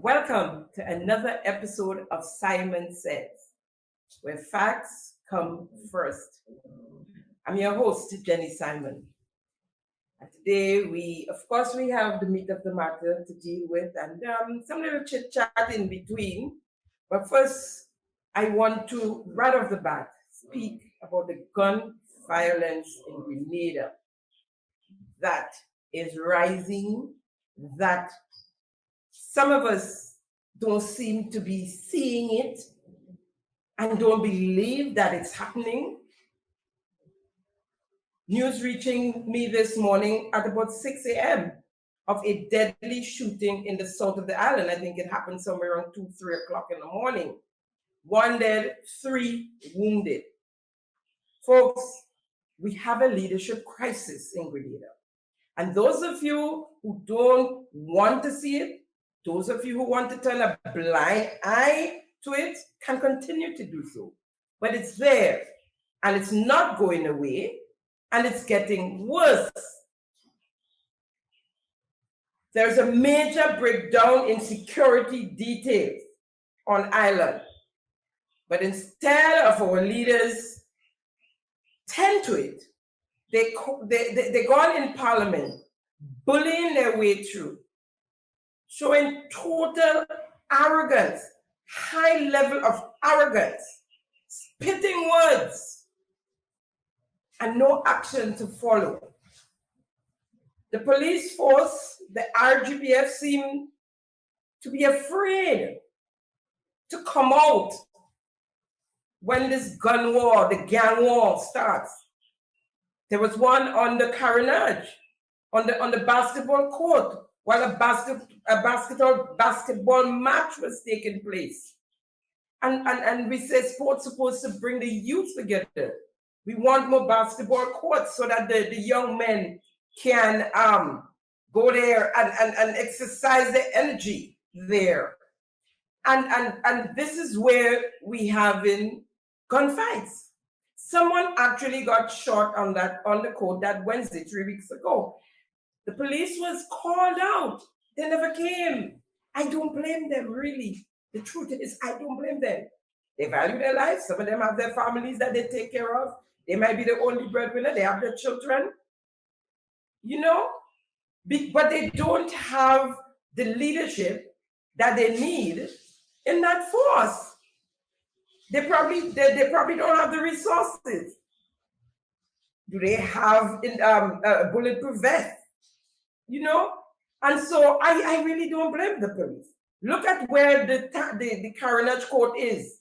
Welcome to another episode of Simon Says, where facts come first. I'm your host, Jenny Simon. And today we have the meat of the matter to deal with and some little chit chat in between. But first, I want to, right off the bat, speak about the gun violence in Grenada that is rising, that some of us don't seem to be seeing it and don't believe that it's happening. News reaching me this morning at about 6 a.m. of a deadly shooting in the south of the island. I think it happened somewhere around 2, 3 o'clock in the morning. 1 dead, 3 wounded. Folks, we have a leadership crisis in Grenada. And those of you who don't want to see it, those of you who want to turn a blind eye to it, can continue to do so. But it's there, and it's not going away, and it's getting worse. There's a major breakdown in security details on island. But instead of our leaders tend to it, they go on in parliament, bullying their way through, showing total arrogance, high level of arrogance, spitting words, and no action to follow. The police force, the RGPF, seem to be afraid to come out when this gun war, the gang war starts. There was one on the Carnage, on the basketball court, while a basketball match was taking place. And we say sports supposed to bring the youth together. We want more basketball courts so that the young men can go there and exercise their energy there. And this is where we have in gunfights. Someone actually got shot on the court that Wednesday, 3 weeks ago. The police was called out. They never came. I don't blame them, really. The truth is, I don't blame them. They value their lives. Some of them have their families that they take care of. They might be the only breadwinner. They have their children. You know? But they don't have the leadership that they need in that force. They probably don't have the resources. Do they have a bulletproof vest? You know? And so I really don't blame the police. Look at where the Carnage Court is,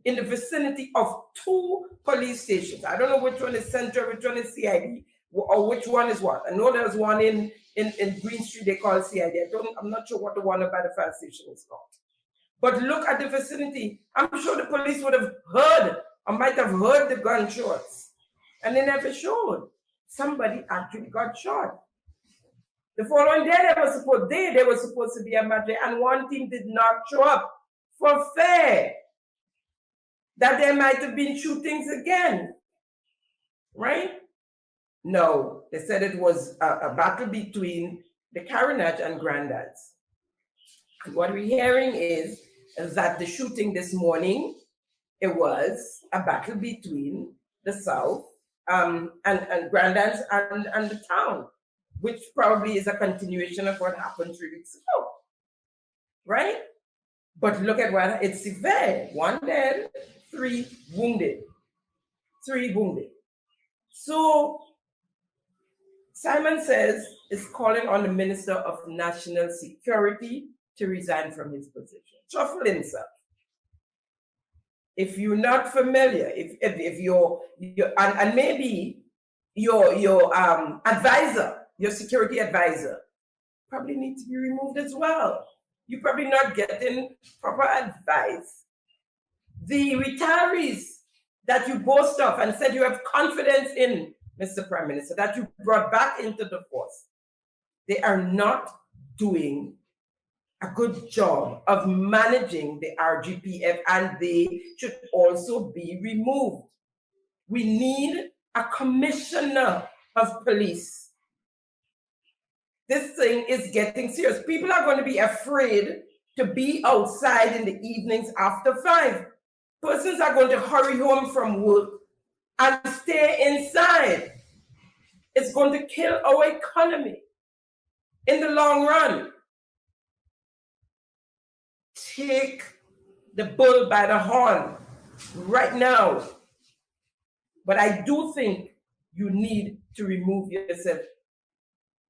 in the vicinity of 2 police stations. I don't know which one is Central, which one is CID, or which one is what. I know there's one in Green Street they call CID. I'm not sure what the one by the fire station is called. But look at the vicinity. I'm sure the police would have heard, or might have heard the gunshots. And they never showed. Somebody actually got shot. The following day, they were supposed to be a match, and one team did not show up for fear that there might have been shootings again, right? No, they said it was a battle between the Carnage and Granddads. And what we're hearing is that the shooting this morning, it was a battle between the South and Granddads and the town, which probably is a continuation of what happened 3 weeks ago, right? But look at what it's severe. 1 dead, 3 wounded. 3 wounded. So Simon Says is calling on the Minister of National Security to resign from his position. Shuffle himself. If you're not familiar, if you're and maybe your advisor, your security advisor, probably needs to be removed as well. You're probably not getting proper advice. The retirees that you boast of and said you have confidence in, Mr. Prime Minister, that you brought back into the force, they are not doing a good job of managing the RGPF, and they should also be removed. We need a commissioner of police. This thing is getting serious. People are going to be afraid to be outside in the evenings after 5. Persons are going to hurry home from work and stay inside. It's going to kill our economy in the long run. Take the bull by the horn right now. But I do think you need to remove yourself.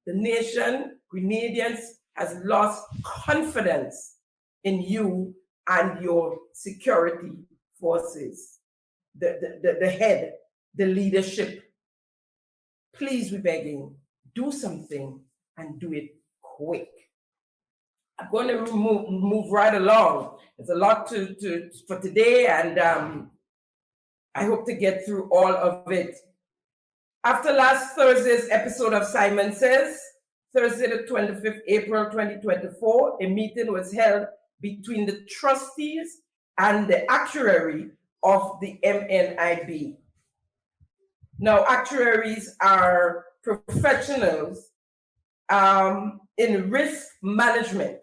The nation, Grenadians, has lost confidence in you and your security forces, the head, the leadership. Please, we're begging, do something and do it quick. I'm going to move right along. There's a lot for today, and I hope to get through all of it. After last Thursday's episode of Simon Says, Thursday the 25th April 2024, a meeting was held between the trustees and the actuary of the MNIB. Now, actuaries are professionals in risk management.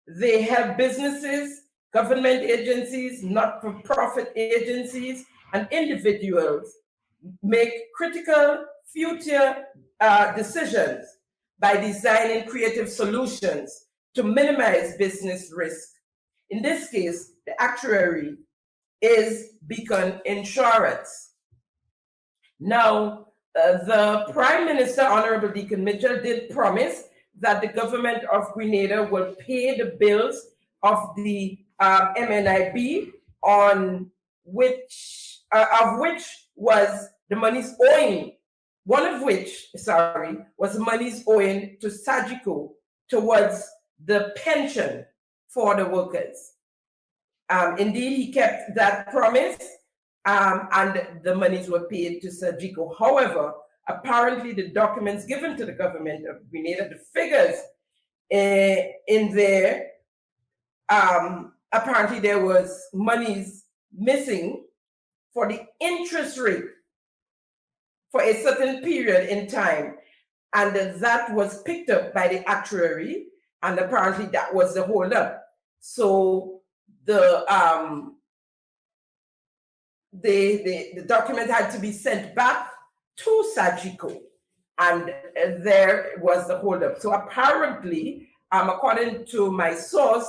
They help businesses, government agencies, not-for-profit agencies, and individuals make critical future decisions by designing creative solutions to minimize business risk. In this case, the actuary is Beacon Insurance. Now, the Prime Minister, Honorable Deacon Mitchell, did promise that the government of Grenada will pay the bills of the MNIB, on which was the monies owing, one of which, was monies owing to Sagico towards the pension for the workers. Indeed, he kept that promise, and the monies were paid to Sagico. However, apparently the documents given to the government of Grenada, the figures in there, apparently there was monies missing for the interest rate for a certain period in time, and that was picked up by the actuary, and apparently that was the holdup. So the document had to be sent back to Sagico, and there was the holdup. So apparently, according to my source,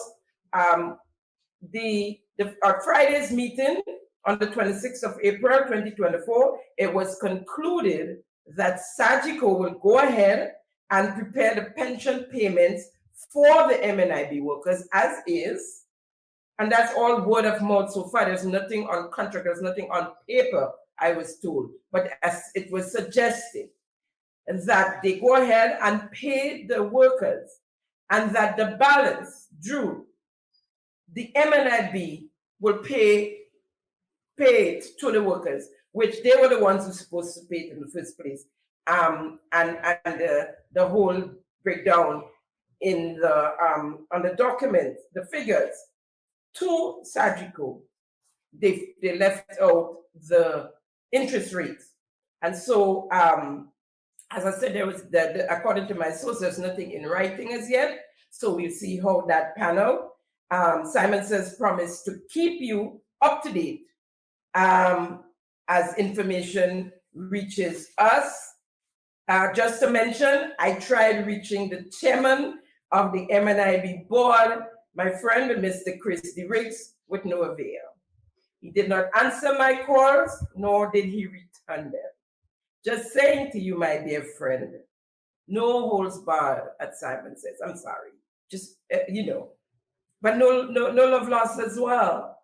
Friday's meeting on the 26th of April 2024, it was concluded that Sagico will go ahead and prepare the pension payments for the MNIB workers as is. And that's all word of mouth so far. There's nothing on contract, there's nothing on paper, I was told. But as it was suggested, that they go ahead and pay the workers, and that the balance, Drew, the MNIB will pay it to the workers, which they were the ones who were supposed to pay it in the first place. And the whole breakdown in the on the documents, the figures to Sagico, they left out the interest rates. And so, as I said, there was according to my source, there's nothing in writing as yet. So we'll see how that pan out. Simon Says promised to keep you up to date as information reaches us. Just to mention, I tried reaching the chairman of the MNIB board, my friend, Mr. Christy Riggs, with no avail. He did not answer my calls, nor did he return them. Just saying to you, my dear friend, no holds barred at Simon Says. I'm sorry. Just, but no love lost as well.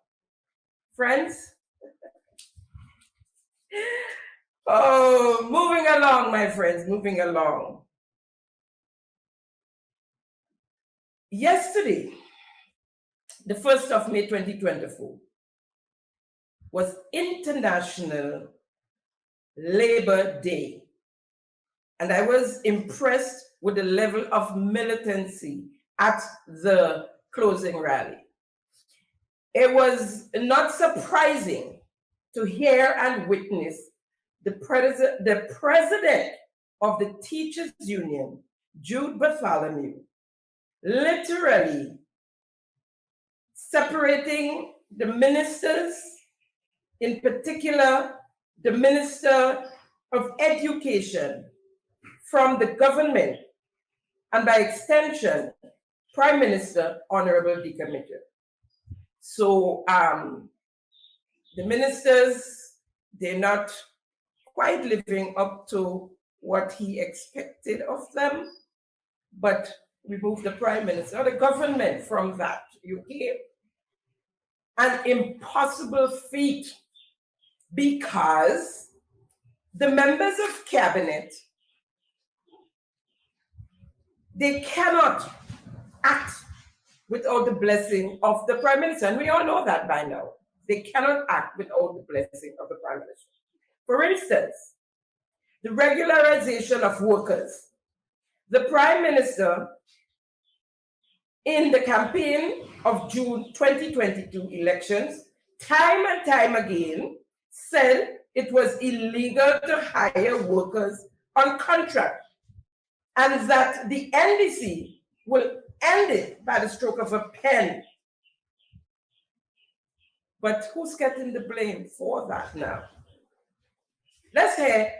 Friends? Oh, moving along, my friends, moving along. Yesterday, the 1st of May 2024, was International Labor Day. And I was impressed with the level of militancy at the closing rally. It was not surprising to hear and witness the president of the Teachers Union, Jude Bartholomew, literally separating the ministers, in particular the Minister of Education, from the government, and by extension, Prime Minister, Honorable Dika Mitchell. So the ministers, they're not quite living up to what he expected of them, but remove the Prime Minister, or the government from that, okay? An impossible feat, because the members of cabinet, they cannot act without the blessing of the Prime Minister. And we all know that by now. They cannot act without the blessing of the Prime Minister. For instance, the regularization of workers. The Prime Minister, in the campaign of June 2022 elections, time and time again said it was illegal to hire workers on contract, and that the NDC will end it by the stroke of a pen. But who's getting the blame for that now? Let's hear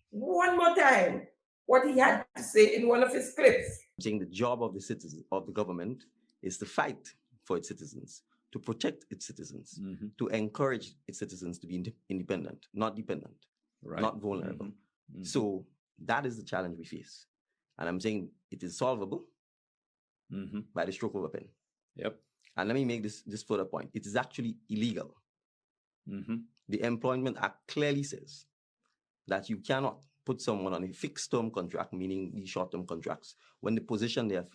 one more time what he had to say in one of his clips. Saying the job of the citizens, of the government, is to fight for its citizens, to protect its citizens, to encourage its citizens to be independent, not dependent, not vulnerable. So that is the challenge we face. And I'm saying it is solvable by the stroke of a pen. Yep. And let me make this further point. It is actually illegal. The Employment Act clearly says that you cannot put someone on a fixed term contract, meaning these short-term contracts, when the position they are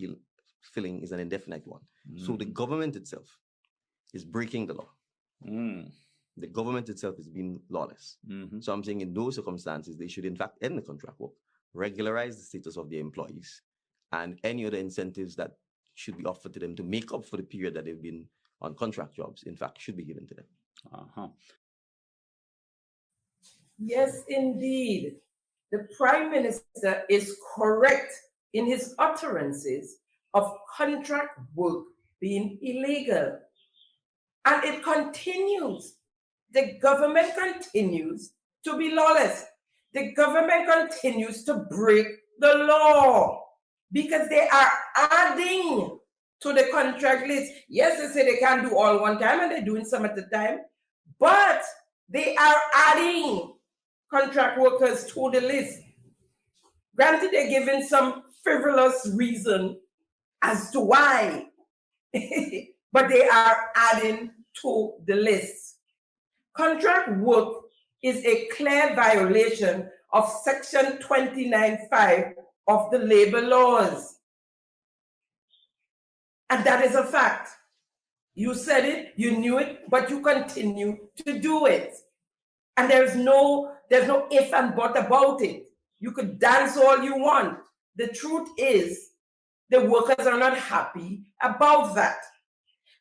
filling is an indefinite one. So the government itself is breaking the law. The government itself is being lawless. So I'm saying in those circumstances, they should in fact end the contract work, regularize the status of the employees, and any other incentives that should be offered to them to make up for the period that they've been on contract jobs, in fact, should be given to them. Yes, indeed. The Prime Minister is correct in his utterances of contract work being illegal. And it continues. The government continues to be lawless. The government continues to break the law because they are adding to the contract list. Yes, they say they can't do all one time and they're doing some at a time, but they are adding contract workers to the list. Granted, they're giving some frivolous reason as to why, but they are adding to the list. Contract work is a clear violation of Section 29(5) of the labor laws. And that is a fact. You said it, you knew it, but you continue to do it. And there's no if and but about it. You could dance all you want. The truth is, the workers are not happy about that.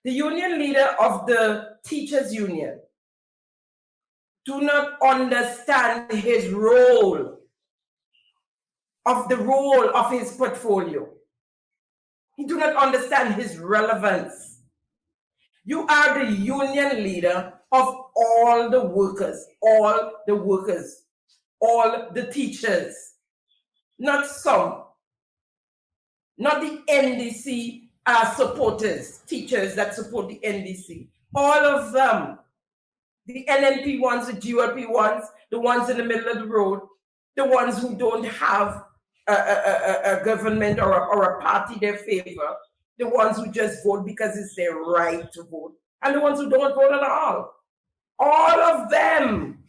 The union leader of the teachers union do not understand his role of his portfolio. He do not understand his relevance. You are the union leader of all the workers, all the teachers, not some, not the NDC supporters, teachers that support the NDC, all of them, the NNP ones, the GLP ones, the ones in the middle of the road, the ones who don't have a government or a party they favor, the ones who just vote because it's their right to vote, and the ones who don't vote at all of them.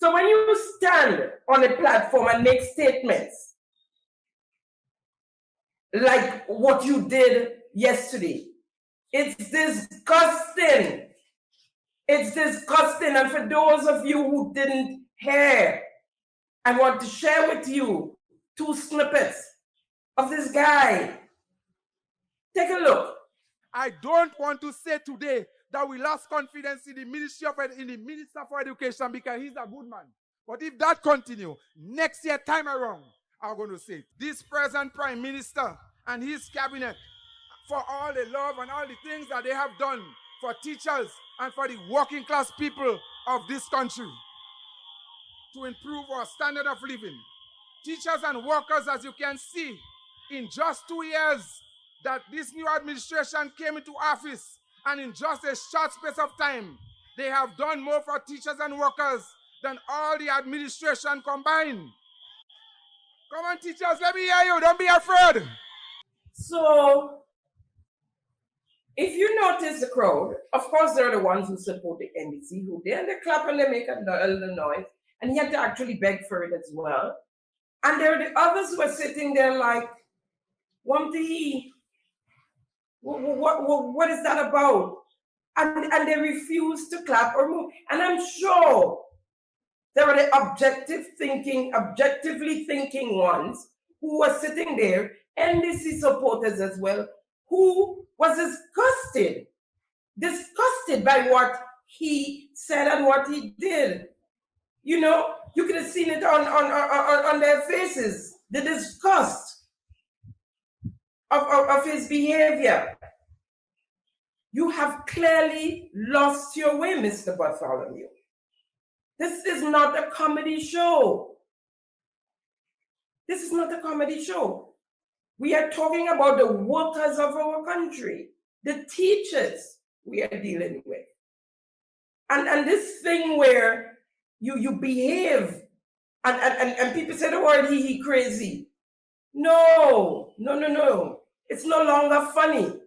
So when you stand on a platform and make statements like what you did yesterday, it's disgusting. It's disgusting. And for those of you who didn't hear, I want to share with you 2 snippets of this guy. Take a look. I don't want to say today that we lost confidence in the Minister for Education because he's a good man. But if that continues, next year time around, I'm going to say this present Prime Minister and his cabinet, for all the love and all the things that they have done for teachers and for the working class people of this country to improve our standard of living. Teachers and workers, as you can see, in just 2 years that this new administration came into office, and in just a short space of time, they have done more for teachers and workers than all the administration combined. Come on, teachers, let me hear you. Don't be afraid. So, if you notice the crowd, of course, they're the ones who support the NDC, who they clap and they make a noise, and he had to actually beg for it as well. And there are the others who are sitting there like, what is that about? And they refuse to clap or move. And I'm sure there are the objectively thinking ones who were sitting there, NDC supporters as well, who was disgusted by what he said and what he did. You know, you could have seen it on their faces, the disgust of his behavior. You have clearly lost your way, Mr. Bartholomew. This is not a comedy show. This is not a comedy show. We are talking about the workers of our country, the teachers we are dealing with. And this thing where you behave and people say the word he crazy. No. It's no longer funny.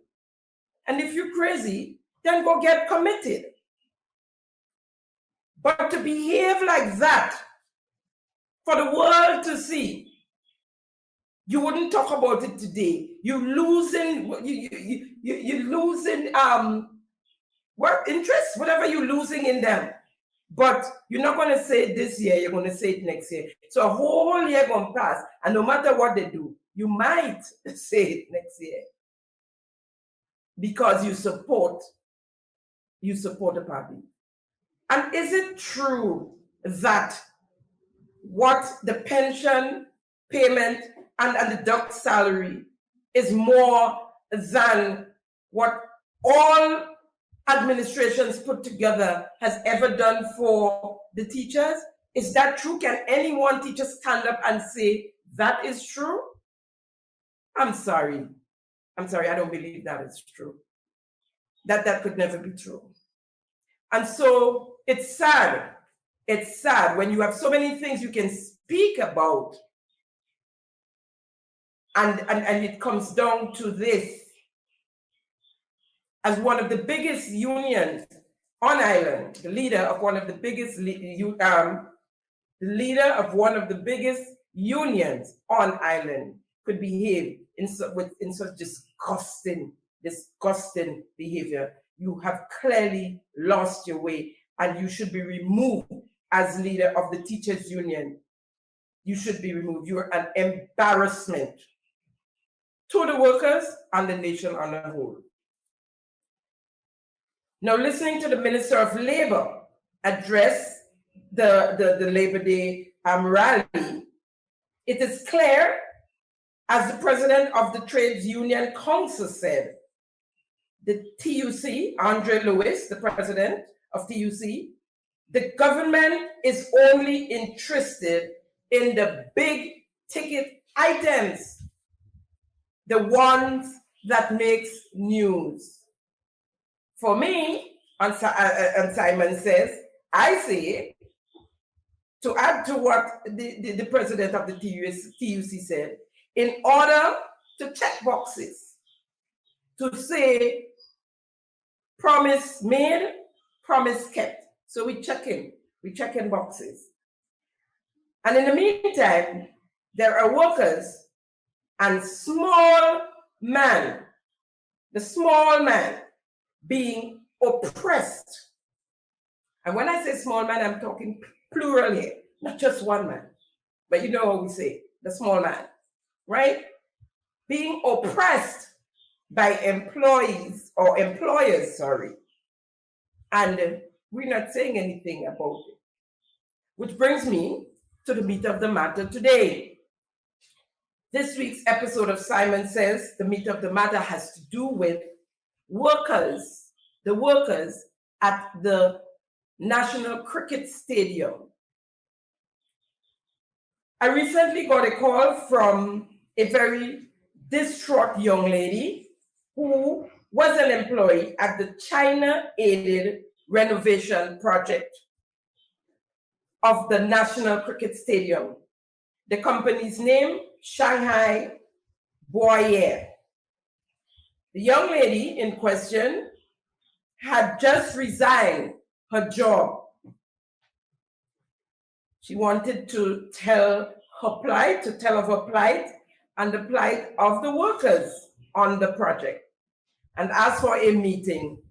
And if you're crazy, then go get committed. But to behave like that for the world to see, you wouldn't talk about it today. You're losing what interest, whatever you're losing in them. But you're not going to say it this year, you're going to say it next year. So a whole year going to pass, and no matter what they do, you might say it next year. Because you support a party. And is it true that what the pension payment and the duck salary is more than what all administrations put together has ever done for the teachers? Is that true? Can any one teacher stand up and say that is true? I'm sorry, I don't believe that is true. That could never be true. And so it's sad. It's sad when you have so many things you can speak about, and it comes down to this. As one of the biggest unions on island, the leader of one of the biggest unions on island could behave in such disgusting behavior, you have clearly lost your way, and you should be removed as leader of the teachers union. You should be removed. You are an embarrassment to the workers and the nation on the whole. Now, listening to the Minister of Labor address the Labor Day rally, it is clear, as the president of the Trades Union Council said, the TUC, Andre Lewis, the president of TUC, the government is only interested in the big ticket items, the ones that makes news. For me, and Simon says, I say, to add to what the president of the TUC said, in order to check boxes, to say, promise made, promise kept. So we check in boxes. And in the meantime, there are workers and small man, the small man being oppressed. And when I say small man, I'm talking plural here, not just one man. But you know how we say, the small man, right? Being oppressed by employers, and we're not saying anything about it. Which brings me to the meat of the matter today. This week's episode of Simon Says, the meat of the matter has to do with workers, the workers at the National Cricket Stadium. I recently got a call from a very distraught young lady who was an employee at the China-aided renovation project of the National Cricket Stadium. The company's name, Shanghai Boyer. The young lady in question had just resigned her job. She wanted to tell of her plight and the plight of the workers on the project, and asked for a meeting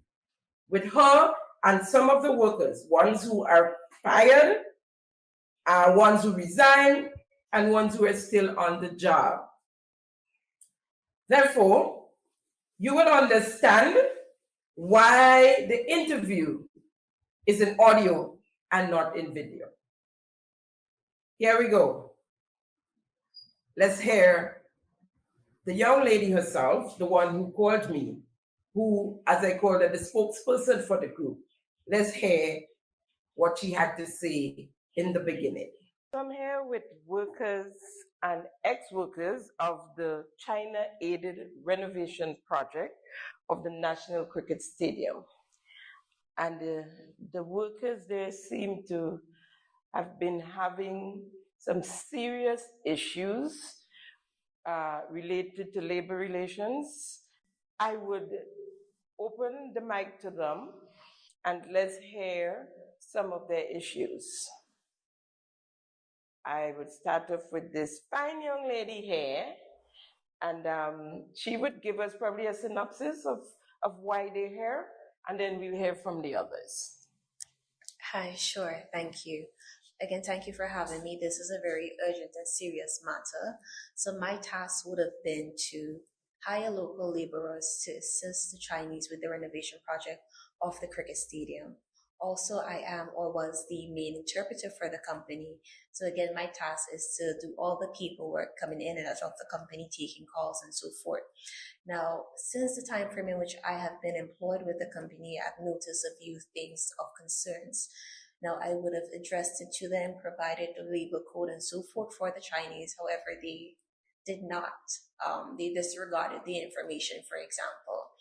with her and some of the workers, ones who are fired, ones who resigned, and ones who are still on the job. Therefore, you will understand why the interview is in audio and not in video. Here we go. Let's hear the young lady herself, the one who called me, who, as I called her, the spokesperson for the group. Let's hear what she had to say in the beginning. I'm here with workers and ex-workers of the China-aided renovation project of the National Cricket Stadium. And the workers there seem to have been having some serious issues related to labor relations. I would open the mic to them and let's hear some of their issues. I would start off with this fine young lady here, and she would give us probably a synopsis of why they're here, and then we'll hear from the others. Hi, sure, thank you. Again, thank you for having me. This is a very urgent and serious matter. So my task would have been to hire local laborers to assist the Chinese with the renovation project of the cricket stadium. Also, I am or was the main interpreter for the company. So again, my task is to do all the paperwork coming in and out of the company, taking calls and so forth. Now, since the time frame in which I have been employed with the company, I've noticed a few things of concerns. Now, I would have addressed it to them, provided the labor code and so forth for the Chinese. However, they did not. They disregarded the information. For example,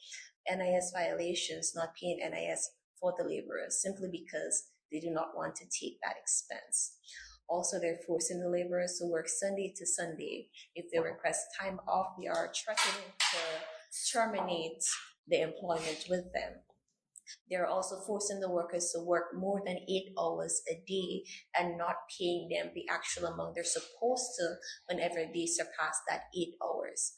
NIS violations, not paying NIS for the laborers simply because they do not want to take that expense. Also, they're forcing the laborers to work Sunday to Sunday. If they request time off, they are threatening to terminate the employment with them. They're also forcing the workers to work more than 8 hours a day and not paying them the actual amount they're supposed to whenever they surpass that 8 hours.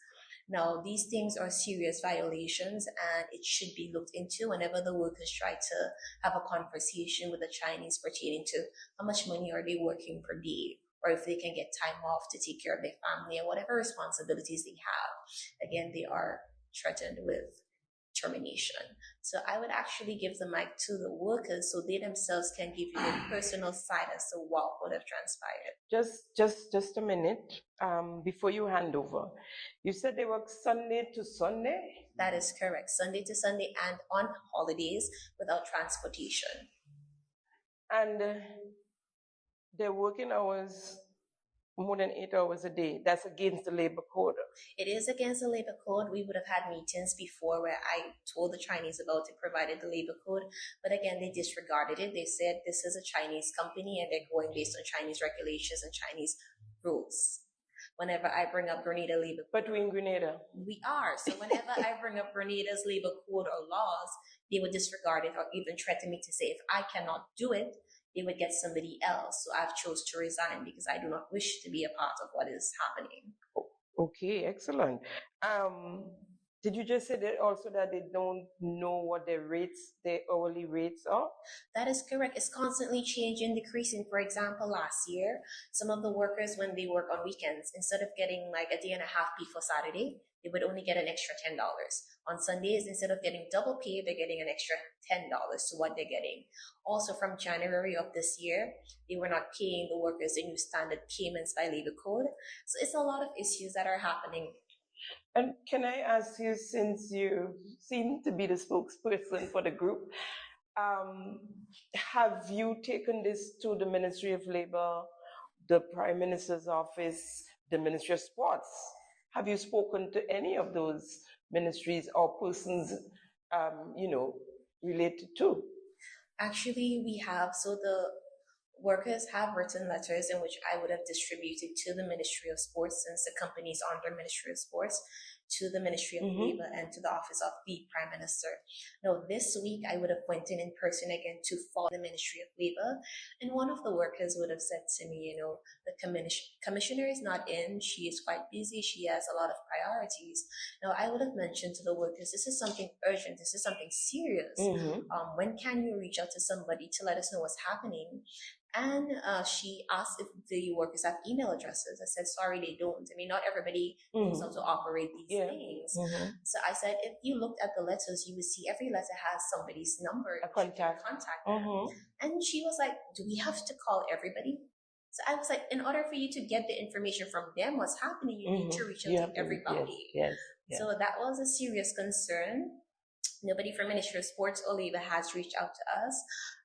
Now, these things are serious violations and it should be looked into whenever the workers try to have a conversation with the Chinese pertaining to how much money are they working per day, or if they can get time off to take care of their family and whatever responsibilities they have. Again, they are threatened with termination. So I would actually give the mic to the workers so they themselves can give you a personal side as to what would have transpired. Just a minute before you hand over. You said they work Sunday to Sunday? That is correct. Sunday to Sunday and on holidays without transportation. And their working hours more than 8 hours a day. That's against the labor code. It is against the labor code. We would have had meetings before where I told the Chinese about it, provided the labor code. But again, they disregarded it. They said this is a Chinese company and they're going based on Chinese regulations and Chinese rules. Whenever I bring up Grenada labor code. But we're in Grenada. We are. So whenever I bring up Grenada's labor code or laws, they would disregard it or even threaten me to say, if I cannot do it, they would get somebody else. So I've chose to resign because I do not wish to be a part of what is happening. Okay, excellent. Did you just say that also that they don't know what their hourly rates are? That is correct. It's constantly changing, decreasing. For example, last year, some of the workers, when they work on weekends, instead of getting like a day and a half before Saturday, they would only get an extra $10. On Sundays, instead of getting double pay, they're getting an extra $10 to what they're getting. Also, from January of this year, they were not paying the workers the new standard payments by labor code. So it's a lot of issues that are happening. And can I ask you, since you seem to be the spokesperson for the group, have you taken this to the Ministry of Labor, the Prime Minister's office, the Ministry of Sports? Have you spoken to any of those ministries or persons, related to? Actually, we have. So the workers have written letters in which I would have distributed to the Ministry of Sports, since the company is under Ministry of Sports, to the Ministry of Labor and to the Office of the Prime Minister. Now, this week I would have went in person again to follow the Ministry of Labor, and one of the workers would have said to me, the commissioner is not in, she is quite busy, she has a lot of priorities. Now, I would have mentioned to the workers, this is something urgent, this is something serious. When can you reach out to somebody to let us know what's happening? And she asked if the workers have email addresses. I said, sorry, they don't. I mean, not everybody knows how to operate these things. So I said, if you looked at the letters, you would see every letter has somebody's number. A contact. Them. And she was like, do we have to call everybody? So I was like, in order for you to get the information from them, what's happening, you need to reach out to everybody. Yes. So that was a serious concern. Nobody from Ministry of Sports or Labor has reached out to us.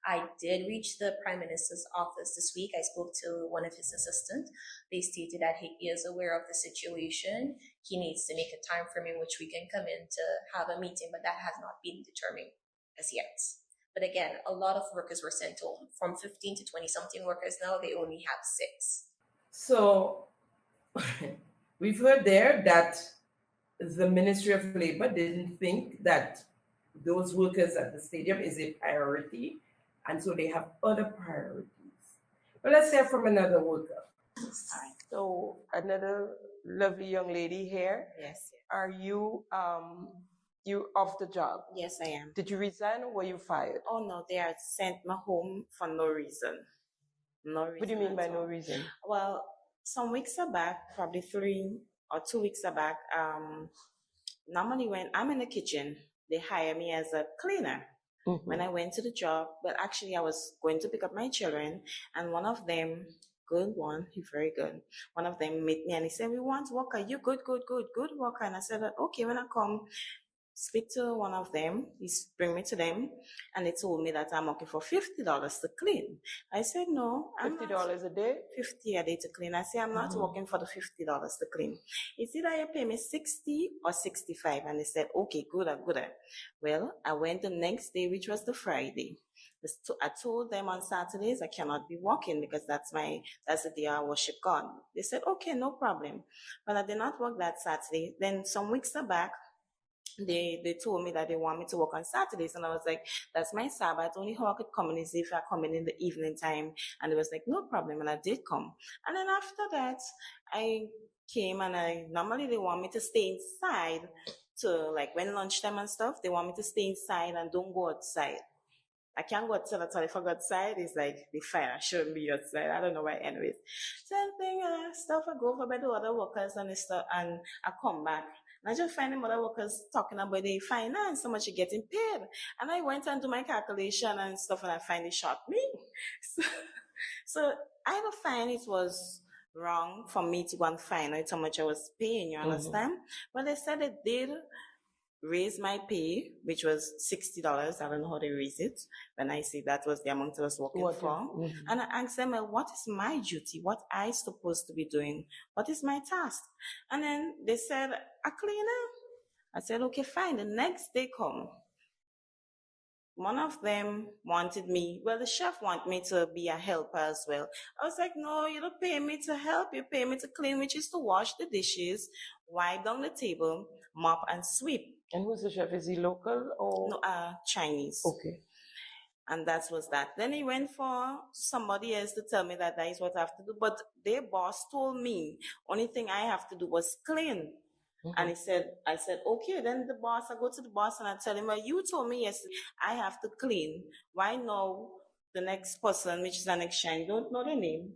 I did reach the Prime Minister's office this week. I spoke to one of his assistants. They stated that he is aware of the situation. He needs to make a time frame in which we can come in to have a meeting, but that has not been determined as yet. But again, a lot of workers were sent home. From 15 to 20-something workers now, they only have 6. So we've heard there that the Ministry of Labor didn't think that those workers at the stadium is a priority, and so they have other priorities. But let's hear from another worker. So another lovely young lady here. Yes. Are you you off the job? Yes, I am. Did you resign or were you fired? Oh no, they had sent me home for no reason. No reason. What do you mean by no all. reason? Well, some weeks back, probably 3 or 2 weeks back, normally when I'm in the kitchen, they hire me as a cleaner. When I went to the job, but actually I was going to pick up my children, and one of them, good one, he's very good. One of them met me and he said, we want worker, you good worker. And I said, okay, when I come, speak to one of them, bring me to them, and they told me that I'm working for $50 to clean. I said, no, I'm $50 a day? $50 a day to clean. I said, I'm not working for the $50 to clean. It's either you pay me $60 or $65. And they said, okay, good. Well, I went the next day, which was the Friday. I told them on Saturdays I cannot be working because that's the day I worship God. They said, okay, no problem. But I did not work that Saturday. Then some weeks back, they told me that they want me to work on Saturdays, and I was like, that's my Sabbath. Only how I could come in is if I come in the evening time. And it was like, no problem, and I did come. And then after that, I came, and normally they want me to stay inside to, like, when lunchtime and stuff, they want me to stay inside and don't go outside. I can't go outside at all. If I go outside, it's like, they fine, I shouldn't be outside. I don't know why, anyways. Same thing, stuff, I go over by the other workers and stuff, and I come back. I just find the other workers talking about the finance, how much you're getting paid. And I went and do my calculation and stuff, and I find it shot me. So I don't find it was wrong for me to go and find out how much I was paying, you understand? But they said they did raise my pay, which was $60. I don't know how they raised it. When I see that was the amount I was working for. And I asked them, what is my duty? What I supposed to be doing? What is my task? And then they said, a cleaner. I said, okay, fine. The next day come. One of them wanted me, the chef wanted me to be a helper as well. I was like, no, you don't pay me to help. You pay me to clean, which is to wash the dishes, wipe down the table, mop and sweep. And who's the chef? Is he local or? No, Chinese. Okay. And that was that. Then he went for somebody else to tell me that is what I have to do. But their boss told me, only thing I have to do was clean. And I said, okay, then I go to the boss and I tell him, well, you told me yesterday I have to clean. Why now the next person, which is an exchange, don't know the name?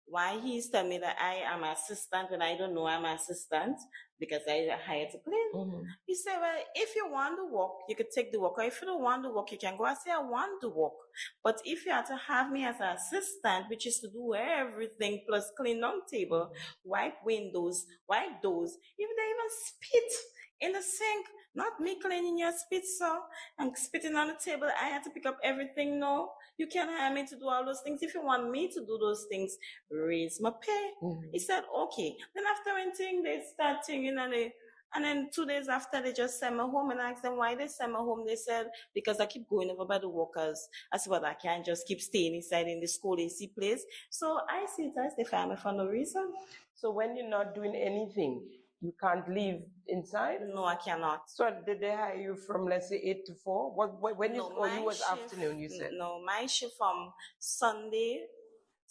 Why he's telling me that I am assistant when I don't know I'm assistant? because I hired to clean. He said, well, if you want to walk, you could take the walk. Or if you don't want to walk, you can go. I said, I want to walk. But if you had to have me as an assistant, which is to do everything plus clean on table, wipe windows, wipe doors, if they even spit in the sink, not me cleaning your spit, sir, and spitting on the table, I had to pick up everything. No, you can't hire me to do all those things. If you want me to do those things, raise my pay. He said, okay. Then after renting, they start thinking, and then 2 days after, they just sent me home, and I asked them why they sent me home. They said, because I keep going over by the workers. I said, well, I can't just keep staying inside in the school AC place. So I see it as they fire me for no reason. So when you're not doing anything, you can't leave inside? No, I cannot. So did they hire you from, let's say, 8 to 4? When you, No, or you was shift, afternoon, you said? No, my shift from Sunday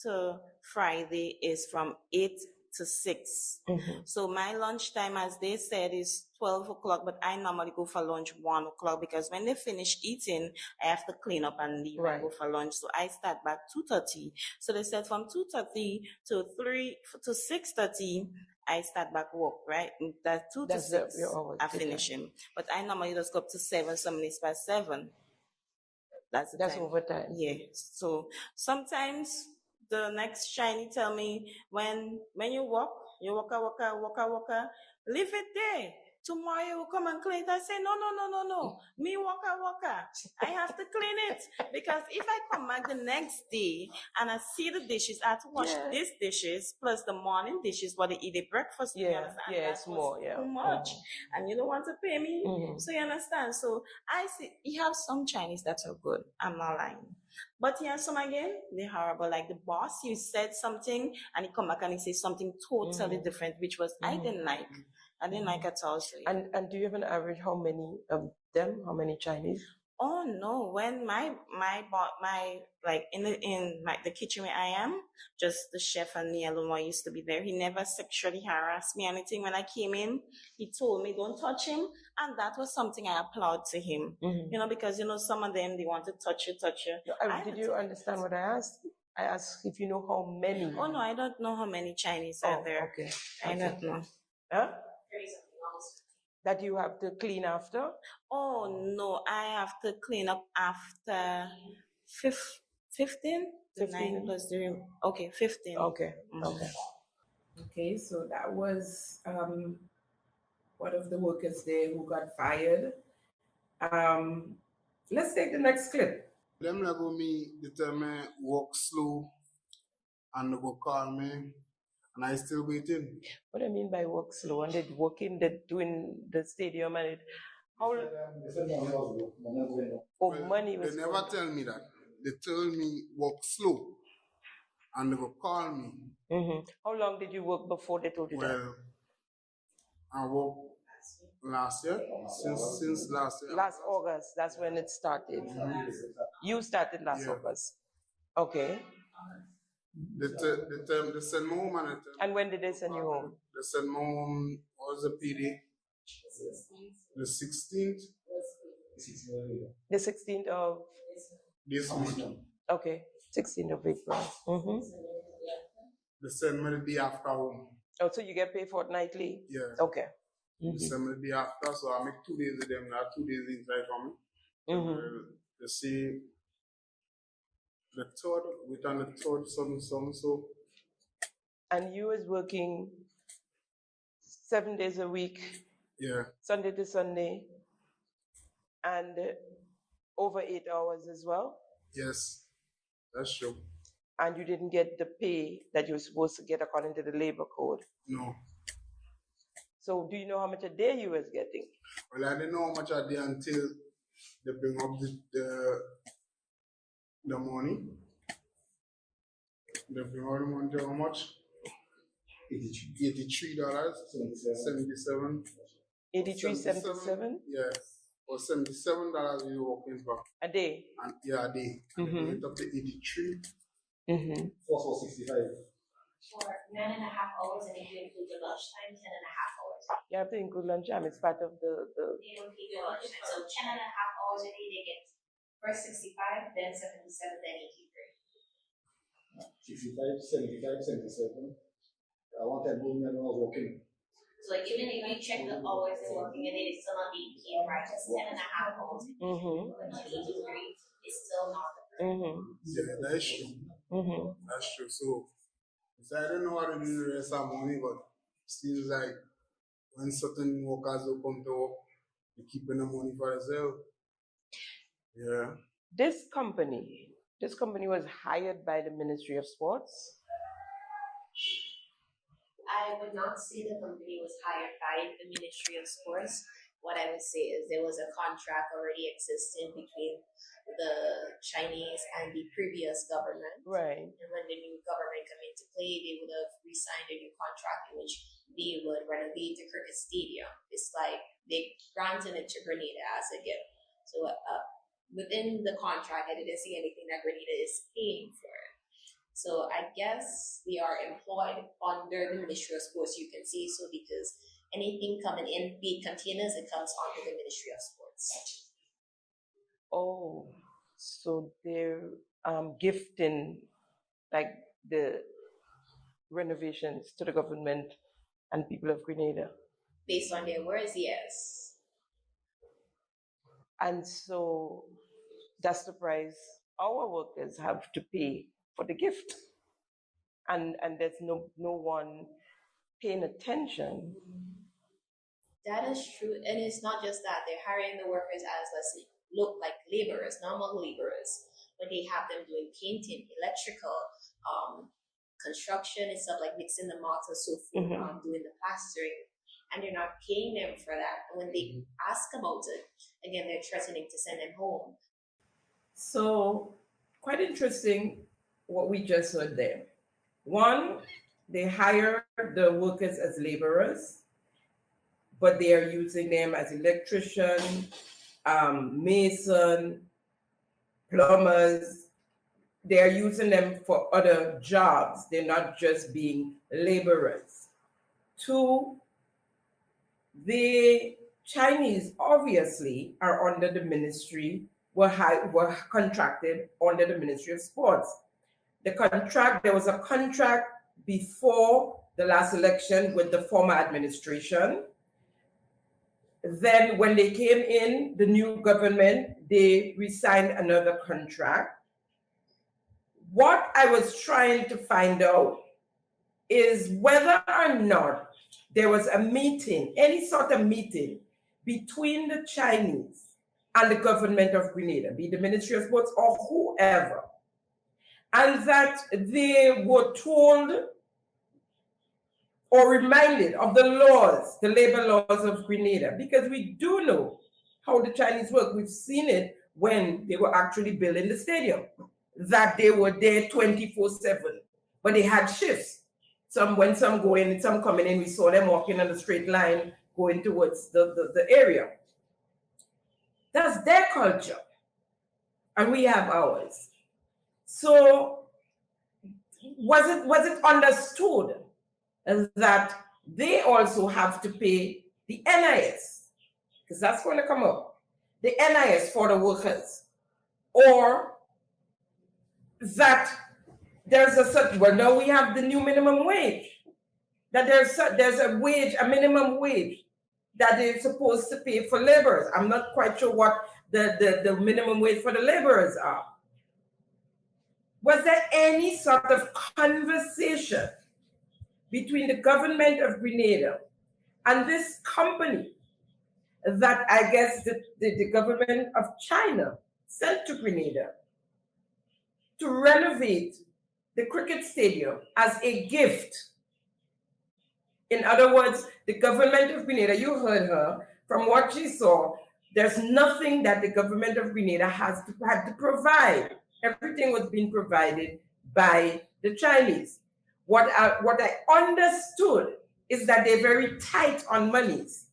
to Friday is from 8 to 6. So my lunchtime, as they said, is 12 o'clock, but I normally go for lunch 1 o'clock because when they finish eating, I have to clean up and leave and go for lunch. So I start back 2:30. So they said from 2:30 to 6:30, I start back work, right? That's 2 to 6. I finish him. But I normally just go up to 7, some minutes past 7. That's overtime. Yeah. So sometimes the next shiny tell me when you walk, leave it there. Tomorrow you will come and clean it. I say, no. Me waka. I have to clean it. Because if I come back the next day and I see the dishes, I have to wash these dishes plus the morning dishes what they eat at breakfast. It's more, too much. And you don't want to pay me. So you understand? So I see you have some Chinese that are good. I'm not lying. But you have some again, they're horrible. Like the boss, you said something and he come back and he says something totally different, which was I didn't like. I didn't like at all. So, and do you have an average how many of them? How many Chinese? Oh no! When my like in the kitchen where I am, just the chef and me alone used to be there. He never sexually harassed me or anything. When I came in, he told me don't touch him, and that was something I applaud to him. You know, because some of them they want to touch you. Did you understand what I asked? I asked if you know how many. Oh no, I don't know how many Chinese are there. Okay. I don't know. Huh? That you have to clean after? Oh no, I have to clean up after 15. 9 plus 3. Okay, 15. Okay. Okay, so that was one of the workers there who got fired. Let's take the next clip. Them like me determine walk slow and they go call me and I still waiting. What do I mean by walk slow? And they're working, they're doing the stadium and money was they never tell me that. They tell me walk slow and they go call me. How long did you work before they told you that? Well, I worked last year, since last year. Last August, that's when it started. You started last August. Okay. They send me home and when did they send you home? They send me home, what was the PD? The 16th. The 16th of? This week. Okay, 16th of April. They send me the day after home. Oh, so you get paid fortnightly? Yeah. Okay. They send me the day after, so I make 2 days with them. Now 2 days inside for me. They say the third, within the third, something, so. And you was working 7 days a week? Yeah. Sunday to Sunday? And over 8 hours as well? Yes, that's true. And you didn't get the pay that you were supposed to get according to the labor code? No. So do you know how much a day you was getting? Well, I didn't know how much a day until they bring up the money. They bring out the money to how much? $83, 77. 83.77? Yeah. Or $77 we working for. A day? And, yeah, a day. And they bring it up to 83. 465. For 9.5 hours, and if you include the lunchtime, 10.5 hours. You have to include lunchtime. It's part of the. They don't pay for lunchtime. So 10.5 hours a day, they get first 65, then 77, then 83. 65, 75, 77. I wanted more when I was working. So like even if you check the hours they're working and it's still not being paid right, just 10.5 hours. It's still not. Yeah, that's true. That's true. So I don't know how to do the rest of money, but seems like when certain workers will come to work, they're keeping the money for themselves. Yeah. This company was hired by the Ministry of Sports. I would not say the company was hired by the Ministry of Sports. What I would say is there was a contract already existing between the Chinese and the previous government. Right. And when the new government came into play, they would have re-signed a new contract in which they would renovate the cricket stadium. It's like they granted it to Grenada as a gift. So within the contract, I didn't see anything that Grenada is paying for it. So I guess they are employed under the Ministry of Sports, you can see. So because anything coming in, be it containers, it comes under the Ministry of Sports. Oh, so they're gifting like the renovations to the government and people of Grenada. Based on their words, yes. And so that's the price our workers have to pay for the gift. And there's no one paying attention. That is true. And it's not just that. They're hiring the workers as, let's say, look like laborers, normal laborers. But they have them doing painting, electrical, construction and stuff like mixing the mortar, so forth, doing the plastering. And they're not paying them for that. And when they ask about it, again, they're threatening to send them home. So, quite interesting what we just heard there. One, they hire the workers as laborers, but they are using them as electrician, mason, plumbers. They are using them for other jobs. They're not just being laborers. Two, the Chinese obviously are under the ministry, were contracted under the Ministry of Sports. There was a contract before the last election with the former administration. Then when they came in, the new government, they re-signed another contract. What I was trying to find out is whether or not there was a meeting, any sort of meeting between the Chinese and the government of Grenada, be it the Ministry of Sports or whoever, and that they were told or reminded of the laws, the labor laws of Grenada, because we do know how the Chinese work. We've seen it when they were actually building the stadium, that they were there 24/7, but they had shifts. When some go in, some coming in, we saw them walking on a straight line going towards the area. That's their culture, and we have ours. So was it understood that they also have to pay the NIS, because that's going to come up, the NIS for the workers, or that there's a certain, well, now we have the new minimum wage, that there's a minimum wage that they're supposed to pay for laborers. I'm not quite sure what the minimum wage for the laborers are. Was there any sort of conversation between the government of Grenada and this company that I guess the government of China sent to Grenada to renovate the cricket stadium as a gift? In other words, the government of Grenada, you heard her, from what she saw, there's nothing that the government of Grenada had to provide. Everything was being provided by the Chinese. What I understood is that they're very tight on monies.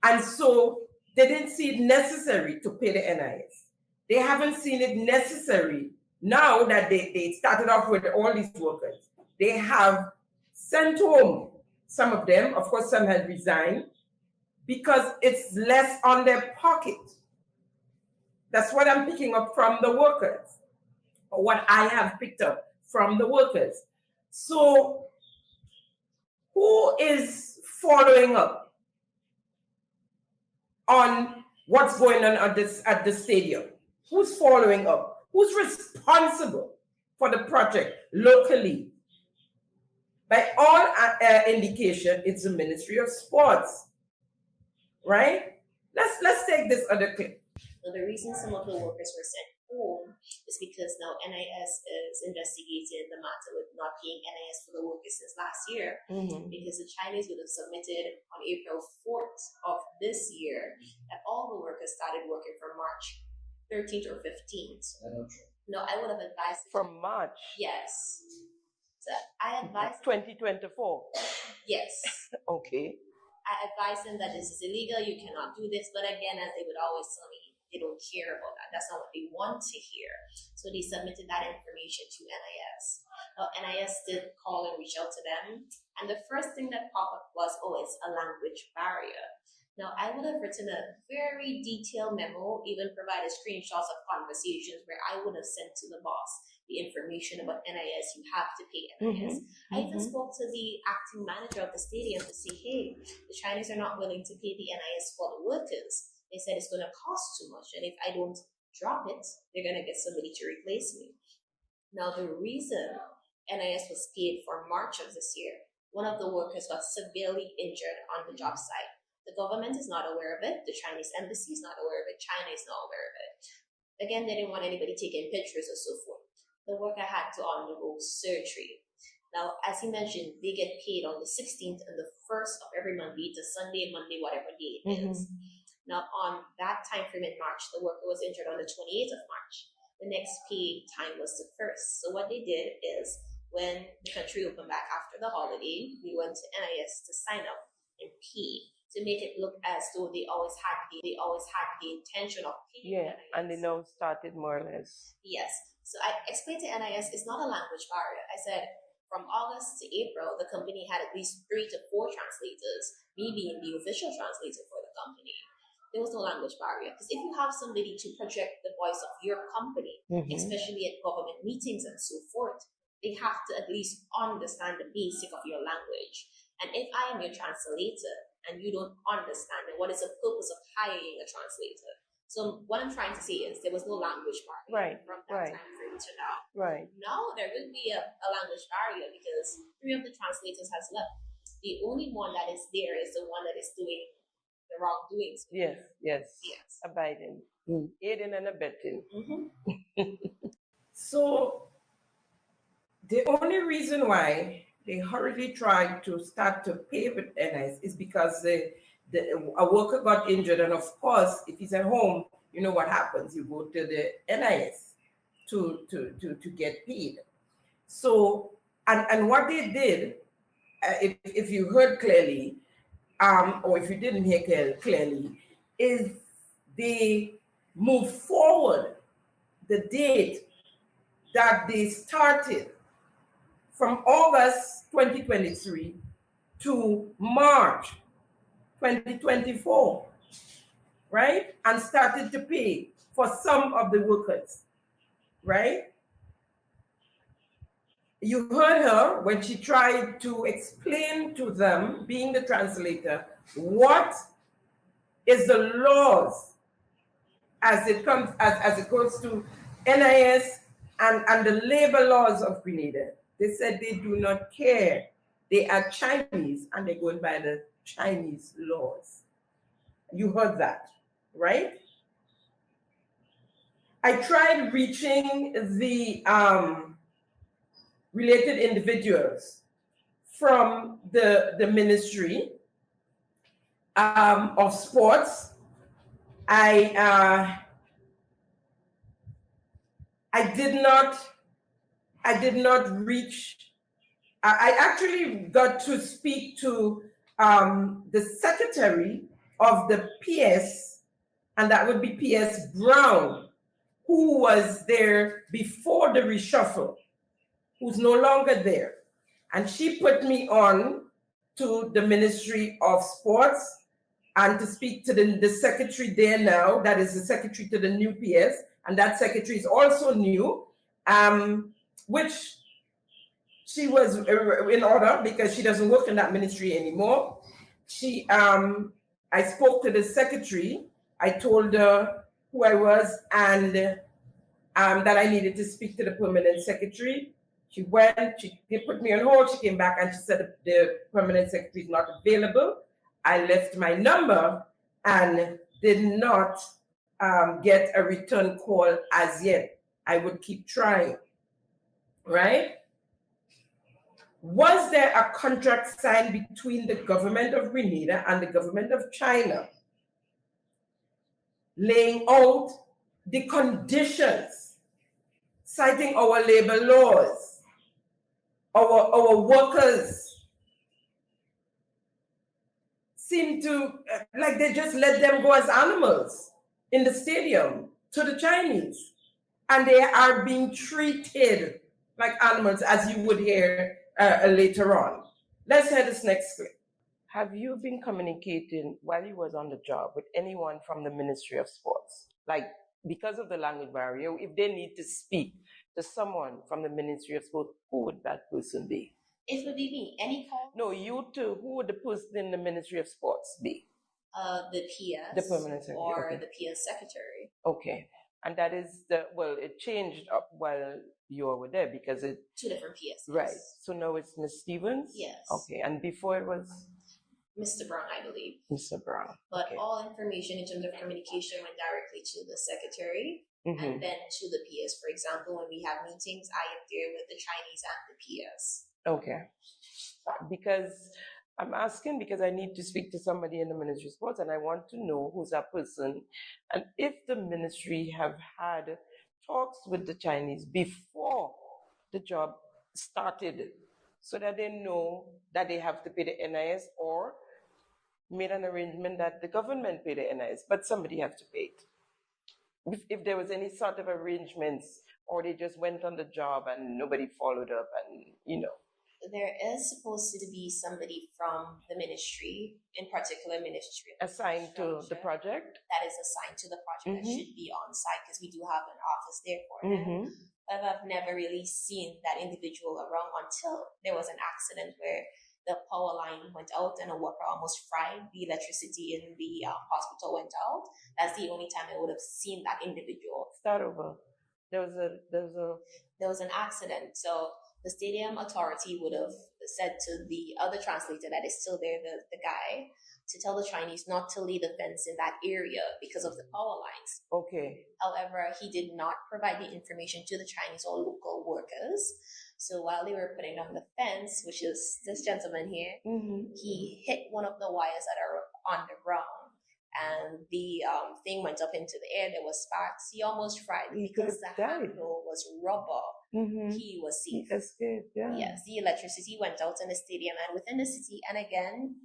And so they didn't see it necessary to pay the NIS. They haven't seen it necessary now that they started off with all these workers. They have sent home some of them. Of course, some had resigned because it's less on their pocket. That's what I'm picking up from the workers, or what I have picked up from the workers. So who is following up on what's going on at the stadium? Who's following up? Who's responsible for the project locally? By all indication, it's the Ministry of Sports, right? Let's take this other clip. So the reason some of the workers were sent home is because now NIS is investigating the matter with not paying NIS for the workers since last year, because the Chinese would have submitted on April 4th of this year that all the workers started working from March 13th or 15th. No, I would have advised from March. Yes. So I advised 2024. Yes. Okay. I advised them that this is illegal, you cannot do this, but again, as they would always tell me, they don't care about that. That's not what they want to hear. So they submitted that information to NIS. NIS did call and reach out to them. And the first thing that popped up was, oh, it's a language barrier. Now, I would have written a very detailed memo, even provided screenshots of conversations where I would have sent to the boss the information about NIS. You have to pay NIS. I even spoke to the acting manager of the stadium to say, hey, the Chinese are not willing to pay the NIS for the workers. They said it's going to cost too much, and if I don't drop it, they're going to get somebody to replace me. Now, the reason NIS was paid for March of this year, one of the workers was severely injured on the job site. The government is not aware of it. The Chinese embassy is not aware of it. China is not aware of it. Again, they didn't want anybody taking pictures or so forth. The worker had to undergo surgery. Now, as he mentioned, they get paid on the 16th and the 1st of every Monday to Sunday, Monday, whatever day it is. Now, on that time frame in March, the worker was injured on the 28th of March. The next pay time was the 1st. So what they did is, when the country opened back after the holiday, we went to NIS to sign up and pay, to make it look as though they always had the intention of paying. Yeah, NIS. And they now started more or less. Yes. So I explained to NIS, it's not a language barrier. I said, from August to April, the company had at least 3 to 4 translators, me being the official translator for the company. There was no language barrier. Because if you have somebody to project the voice of your company, especially at government meetings and so forth, they have to at least understand the basic of your language. And if I am your translator and you don't understand, then what is the purpose of hiring a translator? So what I'm trying to say is there was no language barrier from that time frame to now. Now there will be a language barrier because 3 of the translators has left. The only one that is there is the one that is doing the wrongdoings. Yes. Abiding. Aiding and abetting. So the only reason why they hurriedly tried to start to pay with NIS is because a worker got injured, and of course, if he's at home, you know what happens. You go to the NIS to get paid. So, and what they did, if you heard clearly, or if you didn't hear clearly, is they moved forward the date that they started from August 2023 to March 2024, right? And started to pay for some of the workers, right? You heard her when she tried to explain to them, being the translator, what is the laws as it comes, as it goes to NIS and the labor laws of Grenada. They said they do not care. They are Chinese and they're going by the Chinese laws. You heard that, right? I tried reaching the related individuals from the Ministry of Sports. I did not reach. I actually got to speak to the secretary of the PS, and that would be PS Brown, who was there before the reshuffle, who's no longer there. And she put me on to the Ministry of Sports and to speak to the secretary there now, that is the secretary to the new PS, and that secretary is also new, which she was in order because she doesn't work in that ministry anymore. I spoke to the secretary. I told her who I was and that I needed to speak to the permanent secretary. She went, they put me on hold. She came back and she said the permanent secretary is not available. I left my number and did not get a return call as yet. I would keep trying, right? Was there a contract signed between the government of Grenada and the government of China laying out the conditions, citing our labor laws, our workers seem to, like they just let them go as animals in the stadium to the Chinese. And they are being treated like animals, as you would hear later on. Let's hear this next clip. Have you been communicating while you was on the job with anyone from the Ministry of Sports? Like, because of the language barrier, if they need to speak to someone from the Ministry of Sports, who would that person be? It would be me. Any call? No, you too. Who would the person in the Ministry of Sports be? The PS. The permanent secretary. Or okay. the PS secretary. Okay. And that is it changed up while you were there because it... Two different PSs. Right. So now it's Ms. Stevens? Yes. Okay. And before it was? Mr. Brown, I believe. Mr. Brown. But okay. all information in terms of communication went directly to the secretary and then to the PS. For example, when we have meetings, I am there with the Chinese and the PS. Okay. Because I'm asking because I need to speak to somebody in the Ministry of Sports and I want to know who's that person and if the ministry have had talks with the Chinese before the job started so that they know that they have to pay the NIS or made an arrangement that the government pay the NIS, but somebody has to pay it. If there was any sort of arrangements or they just went on the job and nobody followed up and, There is supposed to be somebody from the ministry, in particular ministry. Assigned to the project? That is assigned to the project that should be on site because we do have an office there for them. But I've never really seen that individual around until there was an accident where the power line went out and a worker almost fried. The electricity in the hospital went out. That's the only time I would have seen that individual. Start over. There was an accident. So the stadium authority would have said to the other translator that is still there, the guy, to tell the Chinese not to lay the fence in that area because of the power lines. Okay. However, he did not provide the information to the Chinese or local workers. So while they were putting on the fence, which is this gentleman here, he hit one of the wires that are on the ground. And the thing went up into the air. There was sparks. He almost fried because the handle was rubber. He was safe. He escaped, yeah. Yes, the electricity went out in the stadium and within the city. And again,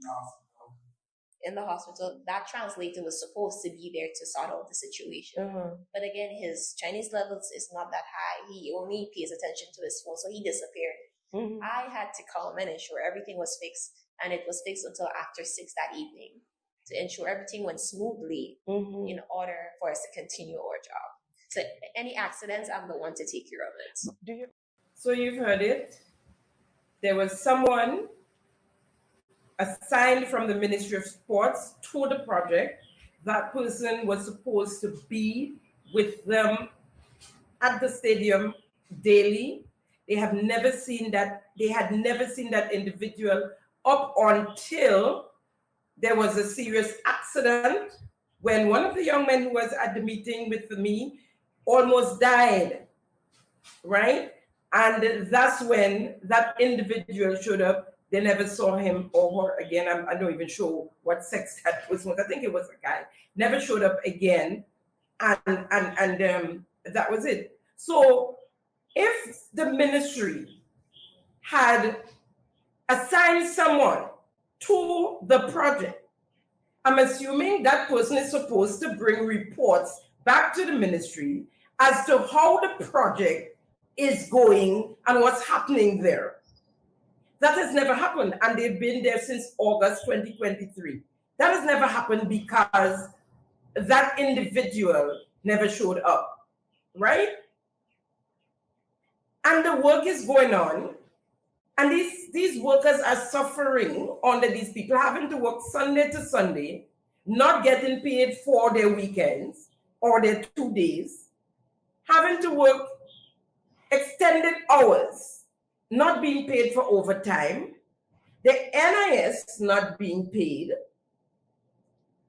in the hospital, that translator was supposed to be there to sort out the situation. But again, his Chinese levels is not that high. He only pays attention to his phone, so he disappeared. I had to call him and ensure everything was fixed. And it was fixed until after 6 that evening, to ensure everything went smoothly in order for us to continue our job. So any accidents, I'm the one to take care of it. So you've heard it. There was someone assigned from the Ministry of Sports to the project. That person was supposed to be with them at the stadium daily. They have never seen that. They had never seen that individual up until there was a serious accident when one of the young men who was at the meeting with me almost died, right? And that's when that individual showed up. They never saw him or her again. I'm not even sure what sex that person was. I think it was a guy. Never showed up again. And that was it. So if the ministry had assigned someone to the project, I'm assuming that person is supposed to bring reports back to the ministry as to how the project is going and what's happening there. That has never happened, and they've been there since August 2023. That has never happened because that individual never showed up, right? And the work is going on, And these workers are suffering under these people, having to work Sunday to Sunday, not getting paid for their weekends or their 2 days, having to work extended hours, not being paid for overtime, the NIS not being paid.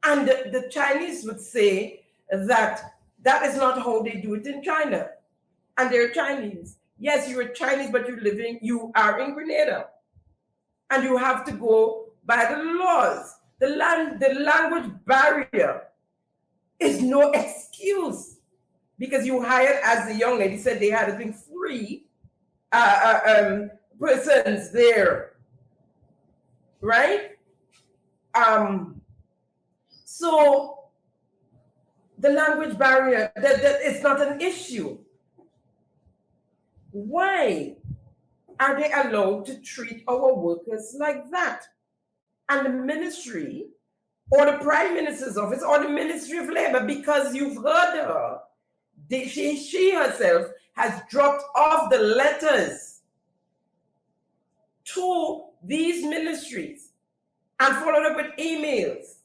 And the Chinese would say that that is not how they do it in China. And they're Chinese. Yes, you're Chinese, but you are in Grenada. And you have to go by the laws. The language barrier is no excuse, because you hired, as the young lady said, they had, I think, 3 persons there, right? So the language barrier, that it's not an issue. Why are they allowed to treat our workers like that? And the ministry, or the Prime Minister's office, or the Ministry of Labor, because you've heard her, she herself has dropped off the letters to these ministries and followed up with emails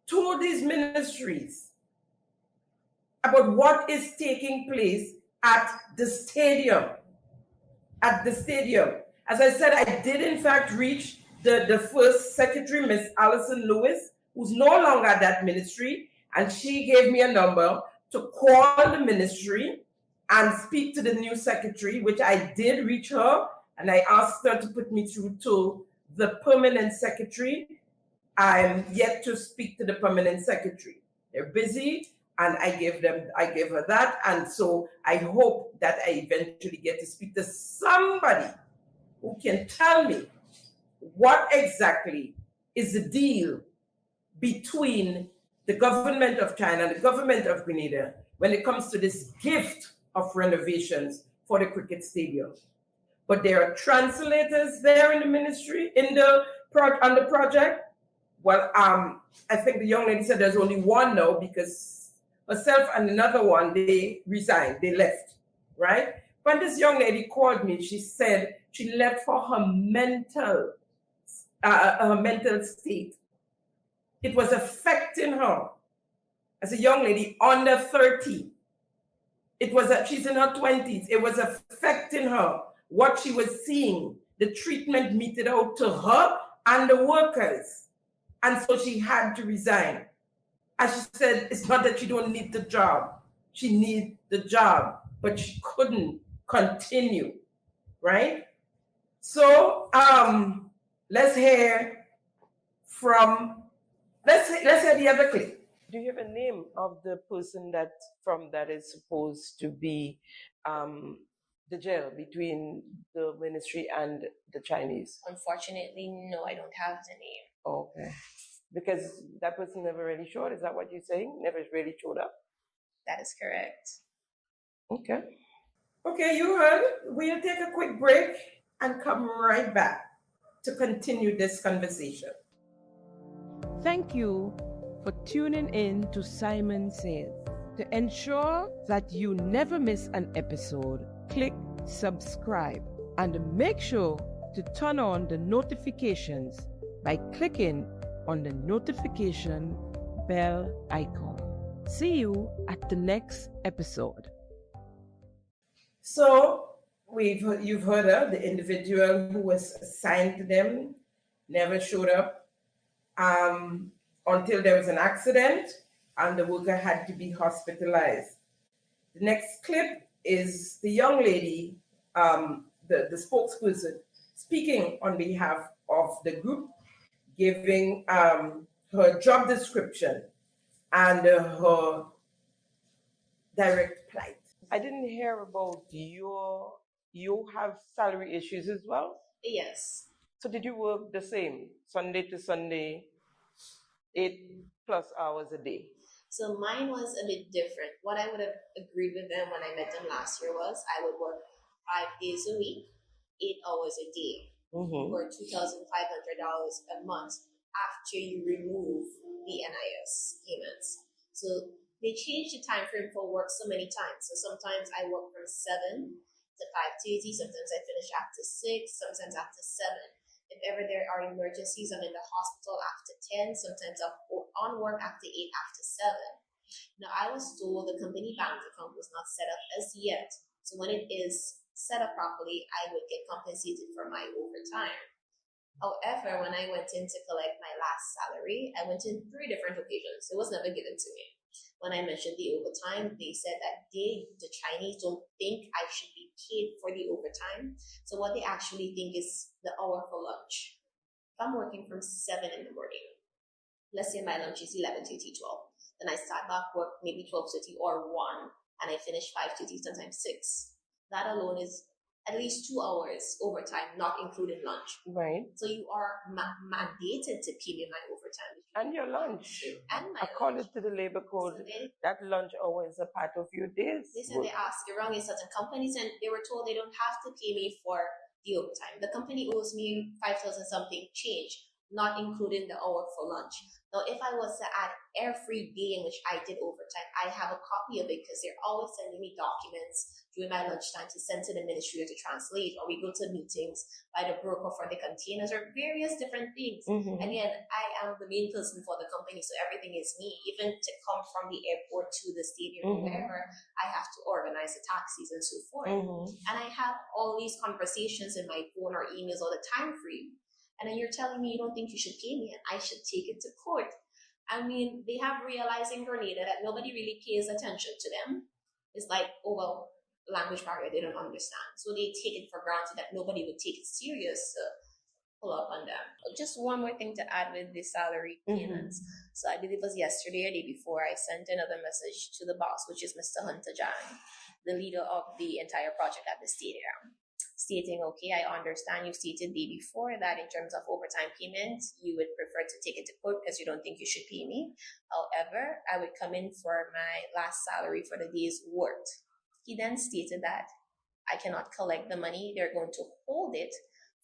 to these ministries about what is taking place at the stadium. At the stadium. As I said, I did in fact reach the first secretary, Miss Alison Lewis, who's no longer at that ministry, and she gave me a number to call the ministry and speak to the new secretary, which I did reach her, and I asked her to put me through to the permanent secretary. I'm yet to speak to the permanent secretary. They're busy, and I gave her that, and so I hope that I eventually get to speak to somebody who can tell me what exactly is the deal between the government of China and the government of Grenada when it comes to this gift of renovations for the cricket stadium. But there are translators there in the ministry, on the project. Well, I think the young lady said there's only one now, because herself and another one, they resigned, they left, right? When this young lady called me, she said she left for her mental state. It was affecting her as a young lady under 30. She's in her 20s. It was affecting her, what she was seeing, the treatment meted out to her and the workers. And so she had to resign. As she said, it's not that she don't need the job. She needs the job, but she couldn't continue, right? So let's hear the other clip. Do you have a name of the person that is supposed to be the jail between the ministry and the Chinese? Unfortunately, no, I don't have the name. Okay. Because that person never really showed, is that what you're saying? Never really showed up? That is correct. Okay. Okay, you heard. We'll take a quick break and come right back to continue this conversation. Thank you for tuning in to Simon Says. To ensure that you never miss an episode, click subscribe and make sure to turn on the notifications by clicking on the notification bell icon. See you at the next episode. So you've heard her, the individual who was assigned to them never showed up until there was an accident and the worker had to be hospitalized. The next clip is the young lady, the spokesperson, speaking on behalf of the group, giving her job description and her direct plight. I didn't hear about you have salary issues as well? Yes. So did you work the same, Sunday to Sunday, 8+ hours a day? So mine was a bit different. What I would have agreed with them when I met them last year was I would work 5 days a week, 8 hours a day, for $2,500 a month after you remove the NIS payments. So they changed the time frame for work so many times. So sometimes I work from 7 to 5:30. Sometimes I finish after 6, sometimes after 7. If ever there are emergencies, I'm in the hospital after 10. Sometimes I'm on work after 8, after 7. Now, I was told the company bank account was not set up as yet. So when it is set up properly, I would get compensated for my overtime. However, when I went in to collect my last salary, I went in 3 different occasions. It was never given to me. When I mentioned the overtime, they said that the Chinese, don't think I should be paid for the overtime. So what they actually think is the hour for lunch. If I'm working from 7 in the morning, let's say my lunch is 11:30, 12. Then I start back work maybe 12:30 or 1, and I finish 5:30, sometimes 6. That alone is at least 2 hours overtime, not including lunch. Right. So you are mandated to pay me my overtime. And your lunch. And my According lunch. to the labor code, So that lunch hour is a part of your days. They said they asked around in certain companies, and they were told they don't have to pay me for the overtime. The company owes me 5,000 something change, not including the hour for lunch. Now, if I was to add every day in which I did overtime, I have a copy of it because they're always sending me documents during my lunchtime to send to the ministry or to translate, or we go to meetings by the broker for the containers or various different things. Again, I am the main person for the company, so everything is me. Even to come from the airport to the stadium or wherever, I have to organize the taxis and so forth. And I have all these conversations in my phone or emails all the time free. And then you're telling me you don't think you should pay me and I should take it to court. I mean, they have realized in Grenada that nobody really pays attention to them. It's like, oh, well, language barrier, they don't understand. So they take it for granted that nobody would take it serious to pull up on them. Just one more thing to add with the salary payments. So I believe it was yesterday or the day before, I sent another message to the boss, which is Mr. Hunter Jan, the leader of the entire project at the stadium, stating, okay, I understand you stated the day before that in terms of overtime payments, you would prefer to take it to court because you don't think you should pay me. However, I would come in for my last salary for the days worked. He then stated that I cannot collect the money. They're going to hold it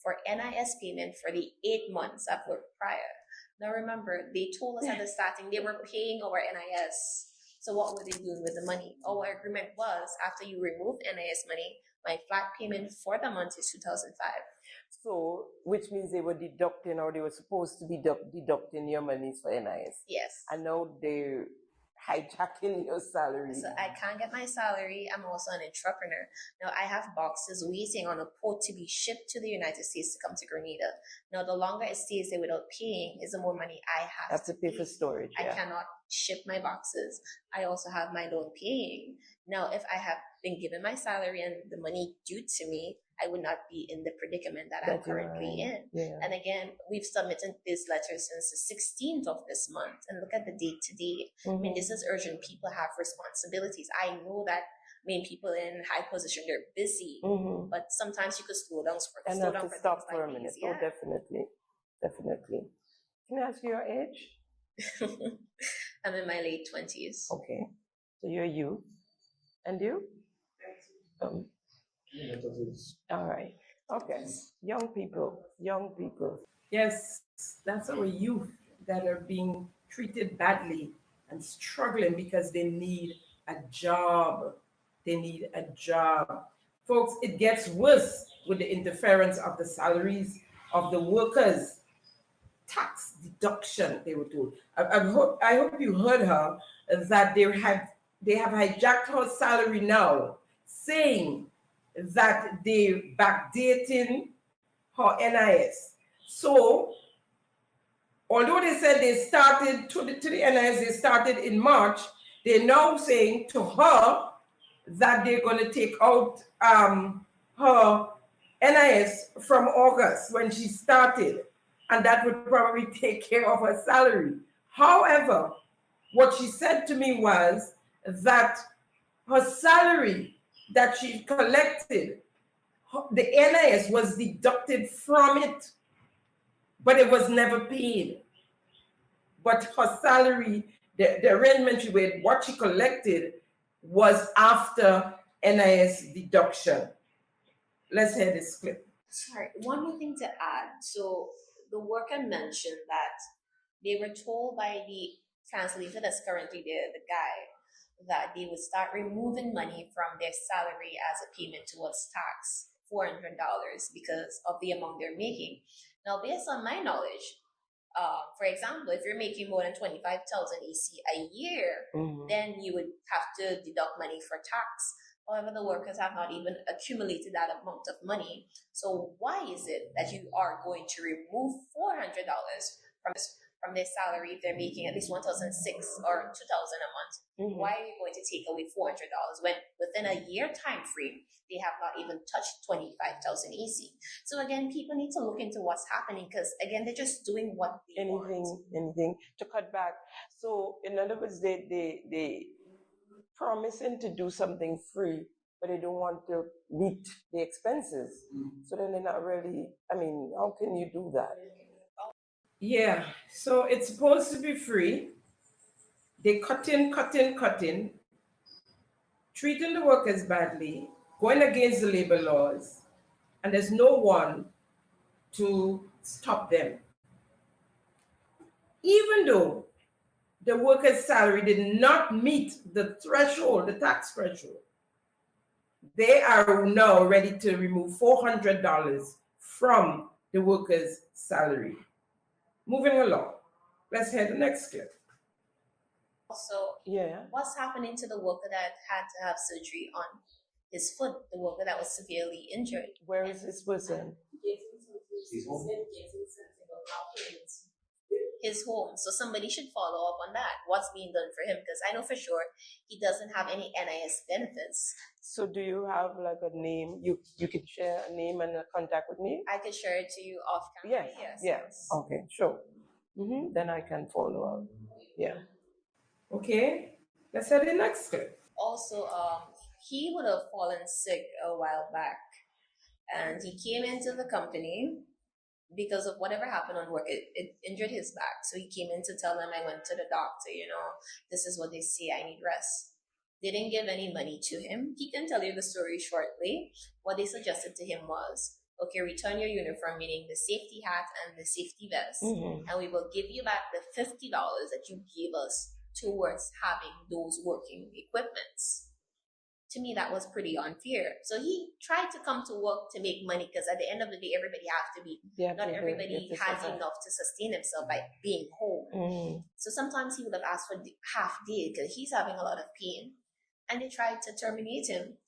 for NIS payment for the 8 months I've worked prior. Now remember, they told us at the starting they were paying our NIS. So what were they doing with the money? Our agreement was after you remove NIS money, my flat payment for the month is 2005. So, which means they were deducting, or they were supposed to be deducting your monies for NIS. Yes. And now they're hijacking your salary. So I can't get my salary. I'm also an entrepreneur. Now I have boxes waiting on a port to be shipped to the United States to come to Grenada. Now the longer it stays there without paying is the more money I have to pay for storage. I cannot ship my boxes. I also have my loan paying. Now if I have been given my salary and the money due to me, I would not be in the predicament that I'm currently in. Yeah. And again, we've submitted this letter since the 16th of this month. And look at the date today. I mean, this is urgent. People have responsibilities. I know that, people in high position, they're busy. But sometimes you could slow down for and have to stop for a minute. Oh, definitely. Definitely. Can I ask you your age? I'm in my late 20s. Okay. So you're you. And you? All right. Okay. Young people. Yes, that's our youth that are being treated badly and struggling because they need a job. Folks, it gets worse with the interference of the salaries of the workers. Tax deduction, they were told. I hope you heard her that they have hijacked her salary now, saying that they're backdating her NIS. So, although they said they started to the NIS, they started in March, they're now saying to her that they're going to take out her NIS from August when she started, and that would probably take care of her salary. However, what she said to me was that her salary that she collected, the NIS was deducted from it, but it was never paid. But her salary, the arrangement she made, what she collected was after NIS deduction. Let's hear this clip. Sorry, one more thing to add. So the worker mentioned that they were told by the translator that's currently there, the guy, that they would start removing money from their salary as a payment towards tax, $400, because of the amount they're making. Now, based on my knowledge, for example, if you're making more than 25,000 EC a year, then you would have to deduct money for tax. However, the workers have not even accumulated that amount of money. So why is it that you are going to remove $400 from their salary if they're making at least $1,600 or $2,000 a month? Why are you going to take away $400 when within a year time frame they have not even touched 25,000 EC? So again, people need to look into what's happening, because again, they're just doing what they want. Anything to cut back. So in other words, they promising to do something free, but they don't want to meet the expenses. So then they're not really, I mean, how can you do that? Yeah, so it's supposed to be free. They cutting, treating the workers badly, going against the labor laws, and there's no one to stop them. Even though the worker's salary did not meet the threshold, the tax threshold, they are now ready to remove $400 from the worker's salary. Moving along, let's hear the next clip. Also, what's happening to the worker that had to have surgery on his foot, the worker that was severely injured? Where is this person? His home. So somebody should follow up on that. What's being done for him? Because I know for sure he doesn't have any NIS benefits. So do you have like a name? You can share a name and a contact with me? I could share it to you off camera. Yes. Okay, sure. Then I can follow up. Yeah. Okay, let's hear the next clip. Also, he would have fallen sick a while back, and he came into the company because of whatever happened on work. It injured his back. So he came in to tell them, I went to the doctor, this is what they say, I need rest. They didn't give any money to him. He can tell you the story shortly. What they suggested to him was, okay, return your uniform, meaning the safety hat and the safety vest, and we will give you back the $50 that you gave us towards having those working equipments. To me, that was pretty unfair. So he tried to come to work to make money, because at the end of the day, everybody has to be, not everybody has enough to sustain himself by being home. So sometimes he would have asked for half day because he's having a lot of pain. And they tried to terminate him.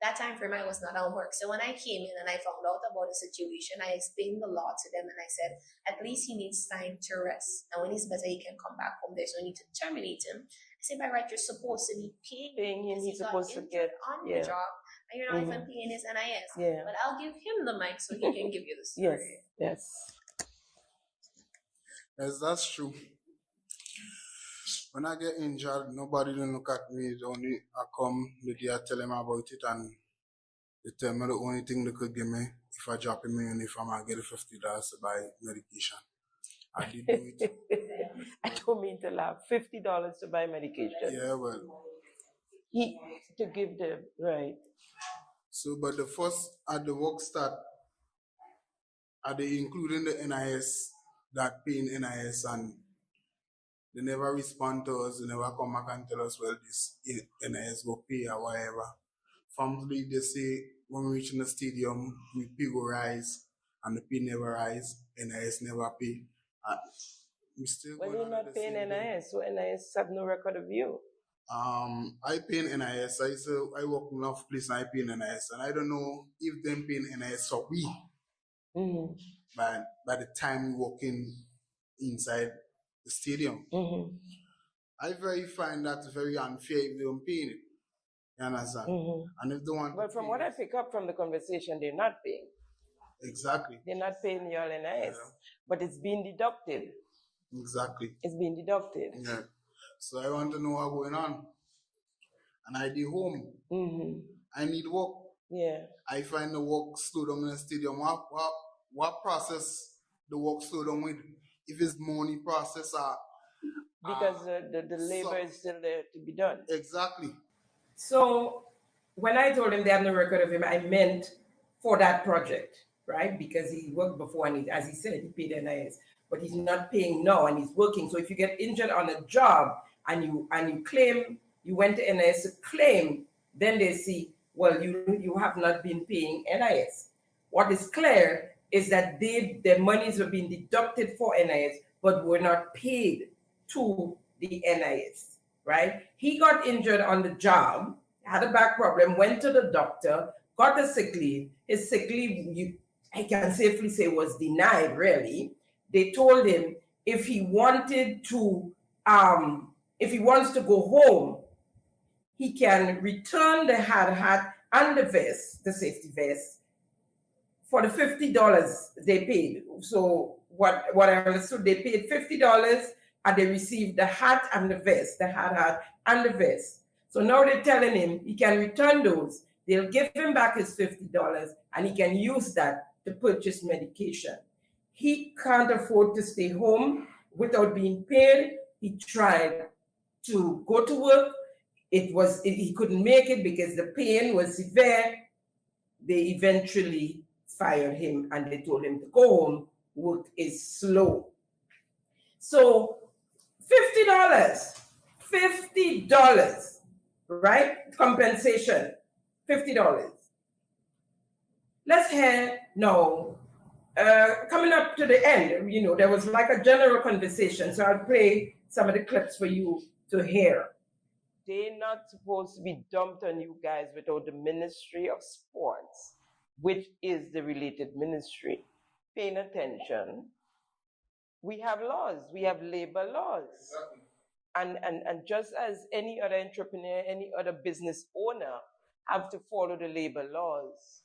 That time frame, I was not on work. So when I came in and I found out about the situation, I explained the law to them and I said, at least he needs time to rest. And when he's better, he can come back home. There's no need to terminate him. I said, by right, you're supposed to be paying him. He's supposed to get on the job, and you're not even paying his NIS. But I'll give him the mic so he can give you the story. Yes, that's true. When I get injured, nobody don't look at me. It's only I come, the day I tell them about it, and they tell me the only thing they could give me, if I drop in my uniform, I get $50 to buy medication. I did do it. I don't mean to laugh. $50 to buy medication. Yeah, well. To give them, right. So, but the first, at the work start, are they including the NIS, that paying NIS, and they never respond to us, they never come back and tell us, well, this NIS will pay or whatever. Family, they say, when we reach in the stadium, we pay go rise, and the pay never rise, NIS never pay. Well, you're not paying NIS, so NIS have no record of you. I pay NIS. I work in enough place and I pay NIS, and I don't know if them paying NIS or we. By the time we walk inside the stadium, I find that very unfair if they don't pay it. You understand? And if they want, but from what I pick up from the conversation, they're not paying. Exactly. They're not paying your NIS, but it's being deducted. Exactly. It's being deducted. Yeah. So I want to know what's going on. And I did home. I need work. Yeah. I find the work slow down in the stadium. What process the work slow down with? If it's money process or because the labor is still there to be done. Exactly. So when I told him they have no record of him, I meant for that project, right? Because he worked before and as he said, he paid NIS, but he's not paying now and he's working. So if you get injured on a job and you claim you went to NIS to claim, then they see, well, you have not been paying NIS. What is clear is that their monies were being deducted for NIS, but were not paid to the NIS, right? He got injured on the job, had a back problem, went to the doctor, got a sick leave. His sick leave, I can safely say, was denied, really. They told him if he wanted to, if he wants to go home, he can return the hard hat and the vest, the safety vest, for the $50 they paid. So what I understood, they paid $50 and they received the hat and the vest, the hard hat and the vest. So now they're telling him he can return those. They'll give him back his $50 and he can use that to purchase medication. He can't afford to stay home without being paid. He tried to go to work. He couldn't make it because the pain was severe. They eventually fired him and they told him to go home. Work is slow. So $50, right? Compensation, $50. Let's hear now. Coming up to the end, there was like a general conversation. So I'll play some of the clips for you to hear. They're not supposed to be dumped on you guys without the Ministry of Sports, which is the related ministry, paying attention. We have laws. We have labor laws. Exactly. And just as any other entrepreneur, any other business owner have to follow the labor laws,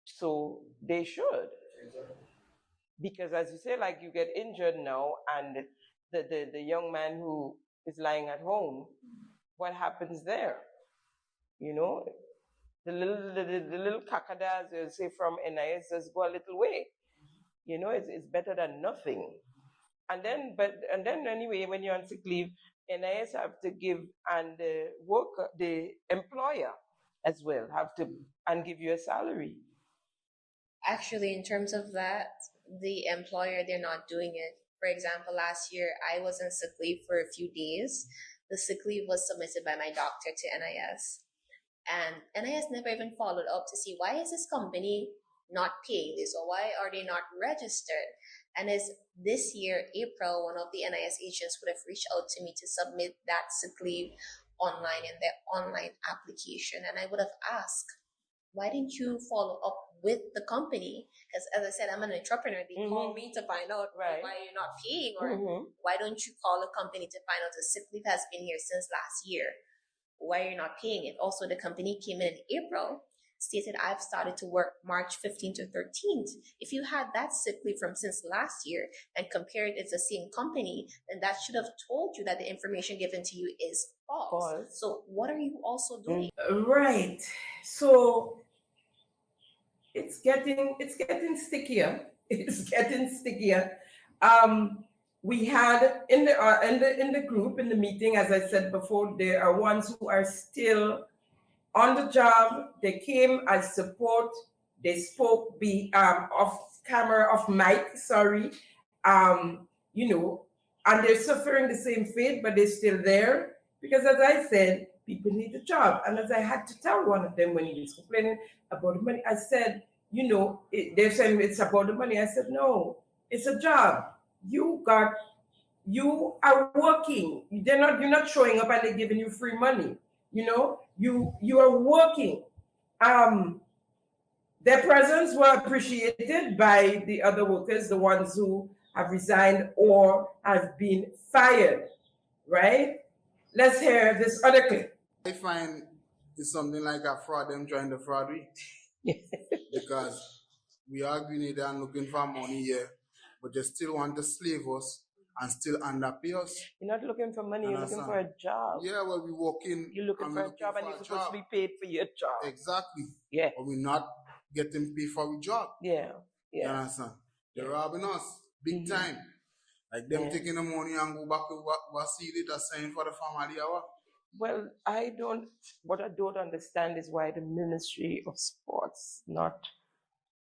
so they should. Because as you say, like you get injured now, and the young man who is lying at home, what happens there? The little cackadas, you say, from NIS just go a little way. It's better than nothing. And then anyway, when you're on sick leave, NIS have to give, and the employer as well have to, and give you a salary. Actually, in terms of that, the employer, they're not doing it. For example, last year, I was on sick leave for a few days. The sick leave was submitted by my doctor to NIS. And NIS never even followed up to see, why is this company not paying this, or why are they not registered? And as this year, April, one of the NIS agents would have reached out to me to submit that sick leave online in their online application. And I would have asked, why didn't you follow up with the company? Because as I said, I'm an entrepreneur. They call me to find out why you're not paying, or why don't you call the company to find out the sick leave has been here since last year, why you're not paying it. Also, the company came in April, stated I've started to work March 15th to 13th. If you had that sick leave from since last year and compared it to the same company, then that should have told you that the information given to you is false. So what are you also doing? Right. So it's getting stickier. It's getting stickier. We had in the group, in the meeting, as I said before, there are ones who are still on the job. They came as support. They spoke off camera, off mic, sorry. And they're suffering the same fate, but they're still there. Because as I said, people need a job. And as I had to tell one of them when he was complaining about the money, I said, they're saying it's about the money. I said, no, it's a job. You are working. You're not showing up and they're giving you free money. You are working. Their presence were appreciated by the other workers, the ones who have resigned or have been fired, right? Let's hear this other clip. I find it's something like a fraud, them trying to fraud we. Because we are Grenadian looking for money here, but they still want to slave us and still underpay us. You're not looking for money, you're looking for a job. Yeah, well, we working. You're looking for a job and you're supposed to be paid for your job. Exactly. Yeah. But we're not getting paid for our job. Yeah. You understand? They're robbing us big time. Like them taking the money and go back to what see it as saying for the family hour. Well, what I don't understand is why the Ministry of Sports not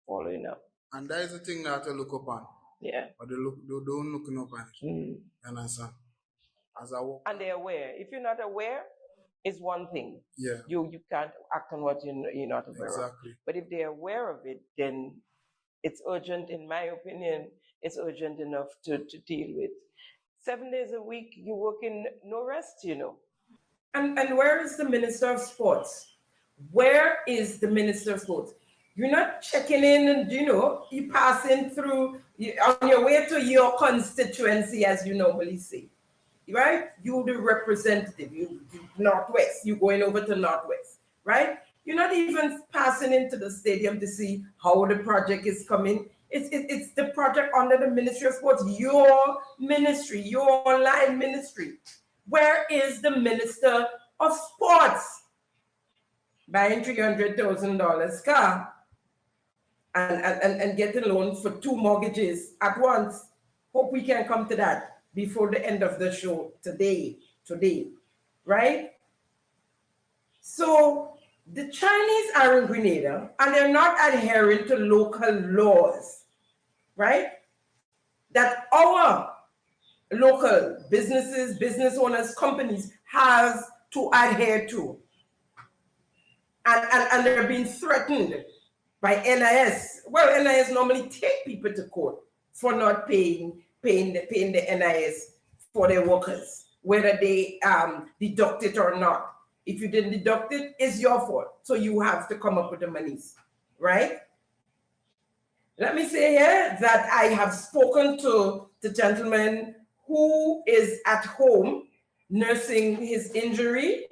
following up. And that is the thing that I look upon. Yeah. But they don't look up on it. You understand? as a worker. And they're aware. If you're not aware, it's one thing. Yeah. You can't act on what you're not aware of. Exactly. But if they're aware of it, then it's urgent, in my opinion, it's urgent enough to deal with. 7 days a week, you work in no rest, And where is the Minister of Sports? Where is the Minister of Sports? You're not checking in and, you're passing through on your way to your constituency, as you normally say, right? You're the representative, you Northwest, you're going over to Northwest, right? You're not even passing into the stadium to see how the project is coming. It's the project under the Ministry of Sports, your ministry, your online ministry. Where is the Minister of Sports? Buying $300,000 car and getting loans for 2 mortgages at once. Hope we can come to that before the end of the show today, right? So the Chinese are in Grenada and they're not adhering to local laws, right? That our local businesses, business owners, companies has to adhere to. And they're being threatened by NIS. Well, NIS normally take people to court for not paying the NIS for their workers, whether they deduct it or not. If you didn't deduct it, it's your fault. So you have to come up with the monies, right? Let me say here that I have spoken to the gentleman who is at home nursing his injury.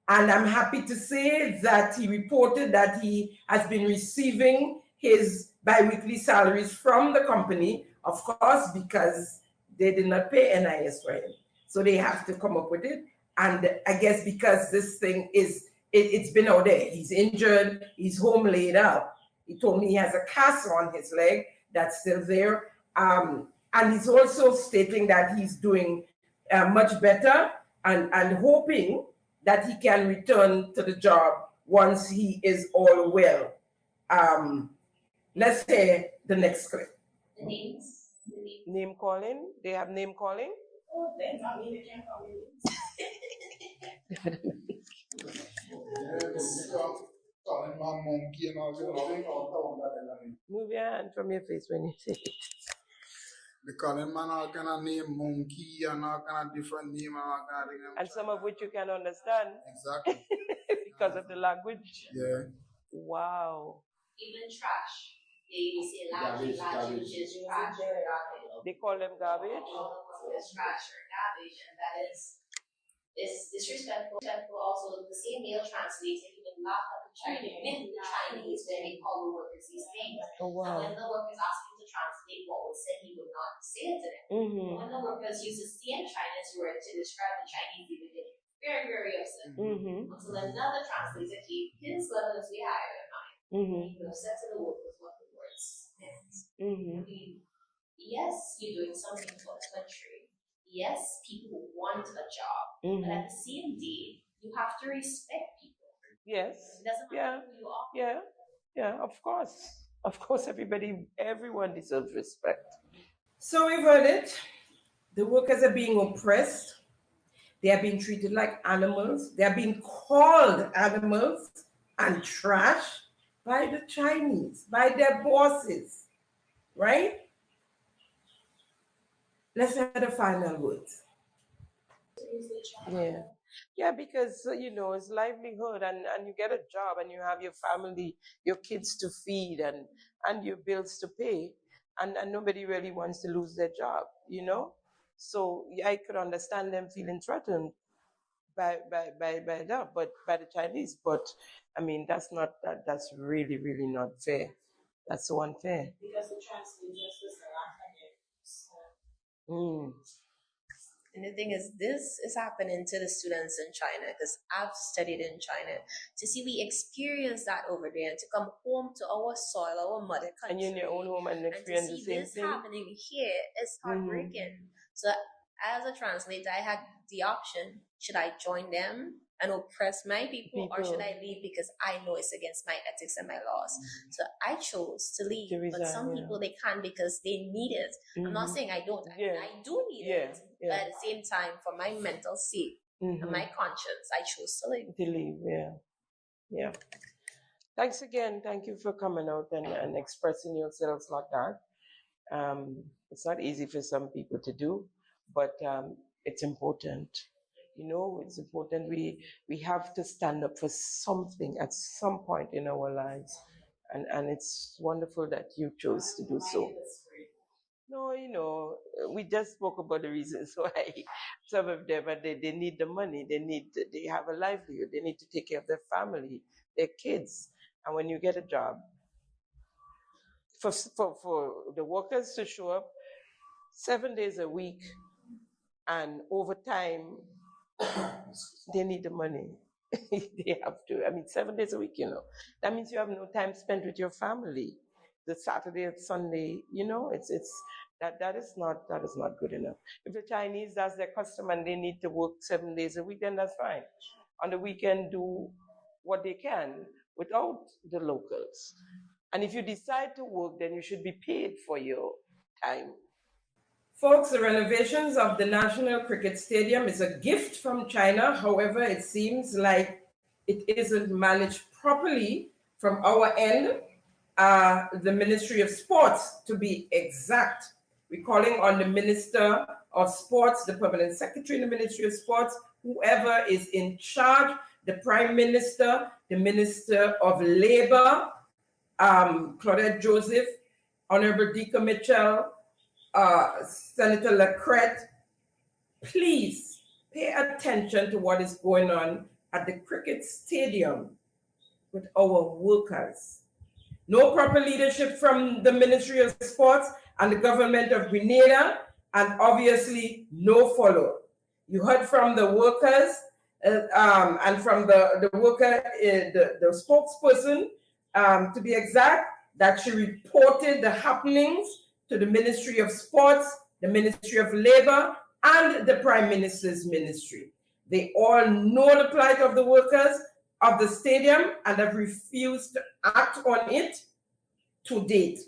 And I'm happy to say that he reported that he has been receiving his biweekly salaries from the company, of course, because they did not pay NIS for him. So they have to come up with it. And I guess because this thing it's been out there. He's injured, he's home laid up. He told me he has a cast on his leg that's still there. And he's also stating that he's doing much better and hoping that he can return to the job once he is all well. Let's hear the next clip. The names? Name calling? They have name calling? Oh, then I mean, they can't call me. Calling my monkey and all that thing. Move your hand from your face when you say it. They calling man all kind of name, monkey and all kind of different name and all kind of thing. And some of which you can understand. Exactly. Because of the language. Yeah. Wow. Even trash. They say garbage, which is trash or garbage. They call them garbage? All of them is trash or garbage, and that is disrespectful. Also, the same male translator even laugh at the Chinese when they call the workers these things. Oh, wow. And when the workers ask him to translate what was said, he would not say it to them. Mm-hmm. When the workers use the same Chinese word to describe the Chinese, they would get very, very upset. Mm-hmm. Until another translator came, his level as we hired him. Mm-hmm. He could have said to the workers what the words meant. Mm-hmm. I mean, yes, you're doing something for the country. Yes, people want a job. Mm-hmm. But at the same day, you have to respect people. Yes. It doesn't matter who you are. Yeah. Yeah, of course. Of course, everyone deserves respect. So we've heard it. The workers are being oppressed. They are being treated like animals. They are being called animals and trash by the Chinese, by their bosses, right? Let's hear the final words. Yeah. Yeah, because, it's livelihood and you get a job and you have your family, your kids to feed and your bills to pay. And nobody really wants to lose their job, So I could understand them feeling threatened by that, but by the Chinese. But I mean, that's really, really not fair. That's so unfair. Because the translators was a Mm. And the thing is, this is happening to the students in China because I've studied in China to see we experience that over there and to come home to our soil, our mother country. And you're in your own home and experience the same this thing. happening here is heartbreaking. So as a translator, I had the option: should I join them and oppress my people, or should I leave because I know it's against my ethics and my laws? So I chose to leave. But some people, they can't because they need it. I'm not saying I don't. I do need it. But at the same time, for my mental state and my conscience, I chose to leave. To leave, yeah. Thanks again. Thank you for coming out and expressing yourselves like that. It's not easy for some people to do, but it's important. You know, it's important. We have to stand up for something at some point in our lives. And it's wonderful that you chose to do so. No, you know, we just spoke about the reasons why some of them, they need the money, they have a livelihood, they need to take care of their family, their kids. And when you get a job, for the workers to show up 7 days a week and overtime, they need the money. They have to. I mean, 7 days a week, you know. That means you have no time spent with your family. The Saturday and Sunday, you know, that is not good enough. If the Chinese, that's their custom and they need to work 7 days a week, then that's fine. On the weekend, do what they can without the locals. And if you decide to work, then you should be paid for your time. Folks, the renovations of the National Cricket Stadium is a gift from China. However, it seems like it isn't managed properly from our end. The Ministry of Sports, to be exact. We're calling on the Minister of Sports, the Permanent Secretary in the Ministry of Sports, whoever is in charge, the Prime Minister, the Minister of Labor, Claudette Joseph, Honorable Dika Mitchell, Senator Lacrette, please pay attention to what is going on at the cricket stadium with our workers. No proper leadership from the Ministry of Sports and the government of Grenada, and obviously no follow-up. You heard from the workers and from the worker, the spokesperson, to be exact, that she reported the happenings to the Ministry of Sports, the Ministry of Labor, and the Prime Minister's ministry. They all know the plight of the workers of the stadium and have refused to act on it to date.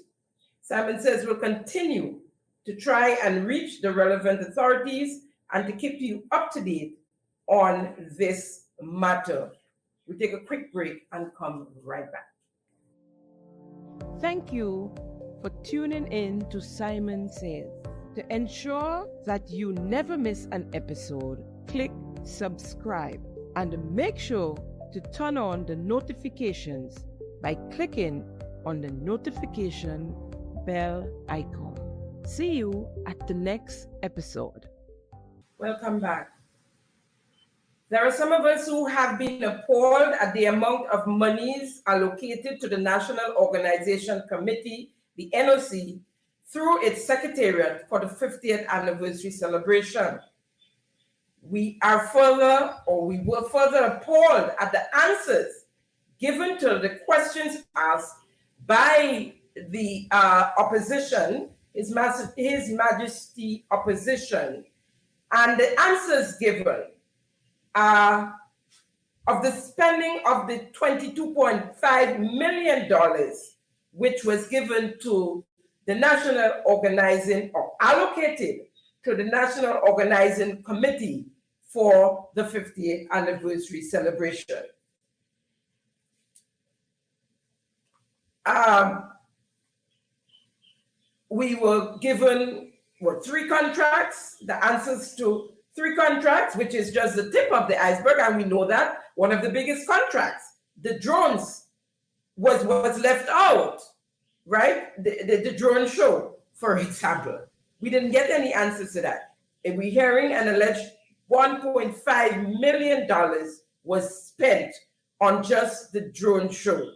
Simon says we'll continue to try and reach the relevant authorities and to keep you up to date on this matter. We'll take a quick break and come right back. Thank you for tuning in to Simon Says. To ensure that you never miss an episode, click subscribe and make sure to turn on the notifications by clicking on the notification bell icon. See you at the next episode. Welcome back. There are some of us who have been appalled at the amount of monies allocated to the National Organization Committee, the NOC, through its secretariat for the 50th anniversary celebration. We were further appalled at the answers given to the questions asked by the opposition, His Majesty opposition, and the answers given of the spending of the $22.5 million, which was given to the National Organizing, or allocated to the National Organizing Committee for the 50th anniversary celebration. We were given, 3 contracts, the answers to 3 contracts, which is just the tip of the iceberg, and we know that one of the biggest contracts, the drones, was left out, right? The drone show, for example. We didn't get any answers to that. And we're hearing an alleged $1.5 million was spent on just the drone show.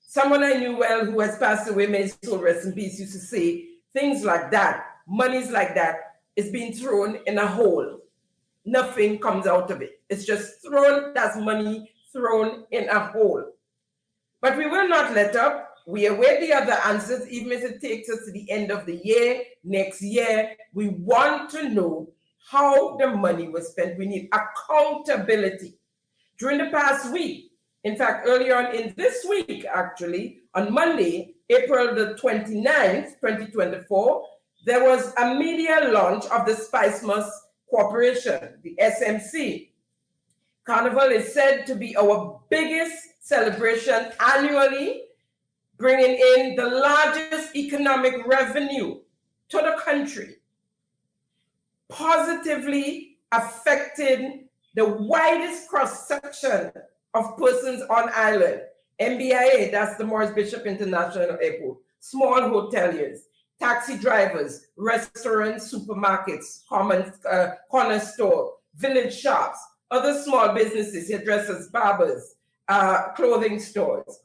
Someone I knew well who has passed away, may his soul rest in peace, used to say things like that, monies like that, is being thrown in a hole. Nothing comes out of it. It's just thrown, that's money thrown in a hole. But we will not let up. we await the other answers, even if it takes us to the end of the year, next year. We want to know how the money was spent. We need accountability. During the past week, in fact, earlier on in this week, actually, on Monday, April the 29th, 2024, there was a media launch of the Spice Must Corporation, the SMC. Carnival is said to be our biggest celebration annually, bringing in the largest economic revenue to the country, positively affecting the widest cross-section of persons on island. MBIA, that's the Morris Bishop International Airport, small hoteliers, taxi drivers, restaurants, supermarkets, corner store, village shops, other small businesses, hairdressers, barbers, clothing stores,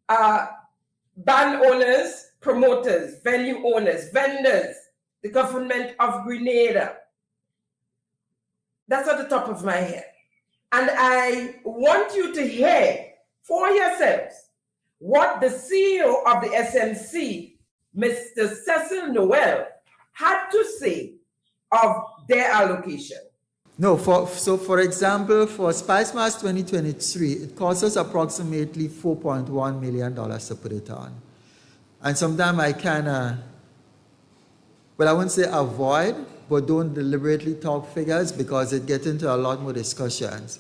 band owners, promoters, venue owners, vendors, the government of Grenada. That's at the top of my head. And I want you to hear for yourselves what the CEO of the SMC, Mr. Cecil Noel, had to say of their allocation. No, for example, for Spice Mass 2023, it costs us approximately $4.1 million to put it on. And sometimes I kind of, well, I wouldn't say avoid, but don't deliberately talk figures because it gets into a lot more discussions.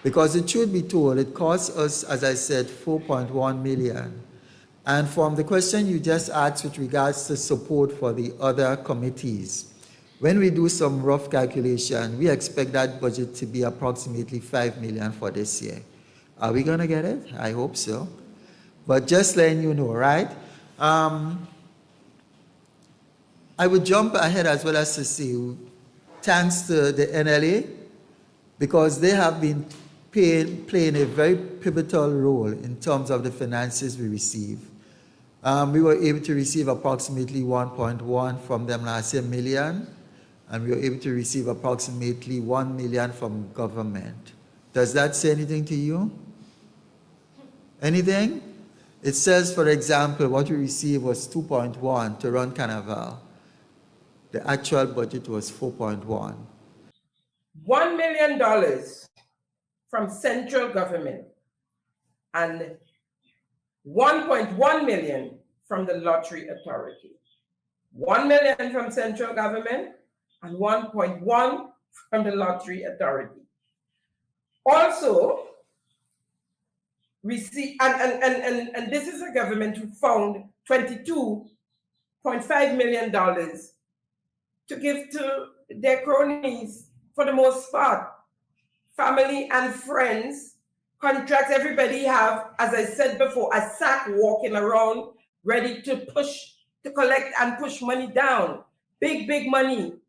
Because it should be told, it costs us, as I said, $4.1 million. And from the question you just asked with regards to support for the other committees, when we do some rough calculation, we expect that budget to be approximately $5 million for this year. Are we going to get it? I hope so. But just letting you know, right? I would jump ahead as well as to say, thanks to the NLA, because they have been playing a very pivotal role in terms of the finances we receive. We were able to receive approximately 1.1 from them last year, million. And we were able to receive approximately 1 million from government. Does that say anything to you? Anything? It says, for example, what we received was 2.1 to run Carnival. The actual budget was 4.1. $1 million from central government and 1.1 million from the Lottery Authority. 1 million from central government and 1.1 from the Lottery Authority. Also, receive, and this is a government who found $22.5 million to give to their cronies, for the most part, family and friends, contracts. Everybody have, as I said before, a sack walking around ready to push, to collect and push money down. Big, big money.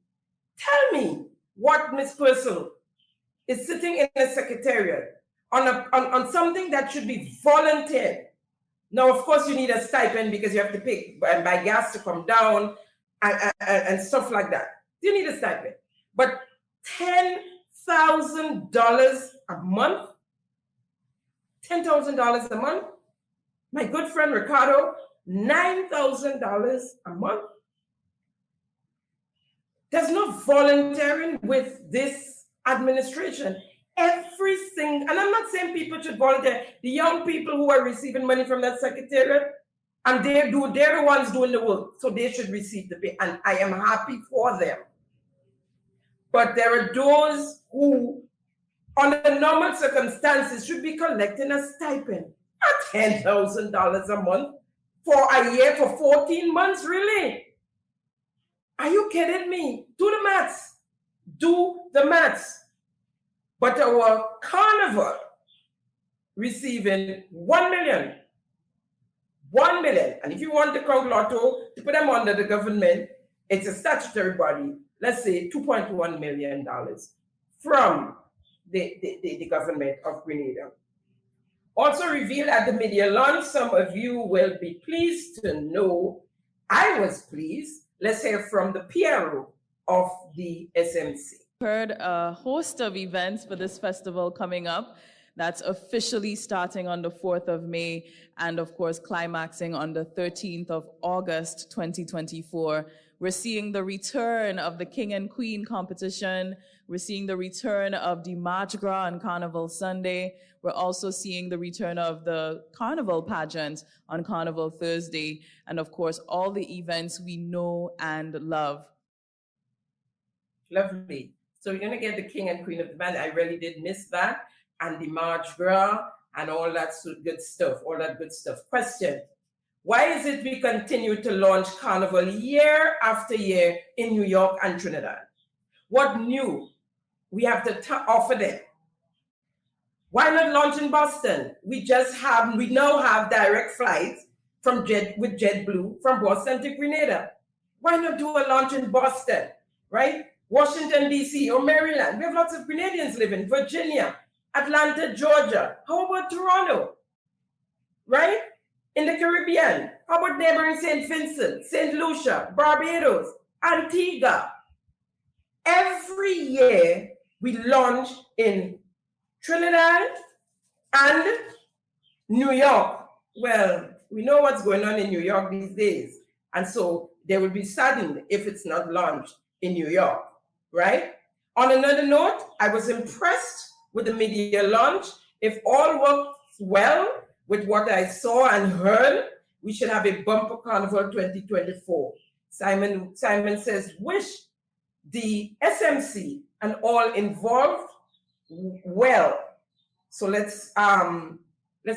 Tell me what Ms. Purcell is sitting in a secretariat on something that should be volunteered. Now, of course, you need a stipend because you have to pay buy gas to come down and stuff like that. You need a stipend. But $10,000 a month? $10,000 a month? My good friend Ricardo, $9,000 a month? There's no volunteering with this administration. Everything, and I'm not saying people should volunteer. The young people who are receiving money from that secretariat, and they're the ones doing the work, so they should receive the pay, and I am happy for them. But there are those who, under normal circumstances, should be collecting a stipend. $10,000 a month for a year, for 14 months, really? Are you kidding me? Do the maths. Do the maths. But our Carnival receiving 1 million. 1 million. And if you want the Crown Lotto to put them under the government, it's a statutory body, let's say $2.1 million from the government of Grenada. Also revealed at the media launch, some of you will be pleased to know, I was pleased. Let's hear from the PRO of the SMC. Heard a host of events for this festival coming up. That's officially starting on the 4th of May and, of course, climaxing on the 13th of August, 2024. We're seeing the return of the King and Queen competition. We're seeing the return of the Mardi Gras on Carnival Sunday. We're also seeing the return of the Carnival pageant on Carnival Thursday. And, of course, all the events we know and love. Lovely. So you're going to get the King and Queen of the Band. I really did miss that. And the Mardi Gras and all that good stuff, Question: why is it we continue to launch Carnival year after year in New York and Trinidad? What new we have to offer them? Why not launch in Boston? We now have direct flights with JetBlue from Boston to Grenada. Why not do a launch in Boston, right? Washington, D.C. or Maryland. We have lots of Grenadians living. Virginia, Atlanta, Georgia. How about Toronto, right? In the Caribbean. How about neighboring St. Vincent, St. Lucia, Barbados, Antigua? Every year we launch in Trinidad and New York. Well, we know what's going on in New York these days. And so they will be saddened if it's not launched in New York, right? On another note, I was impressed with the media launch. If all works well with what I saw and heard, we should have a bumper Carnival 2024. Simon says, wish the SMC and all involved well. So let's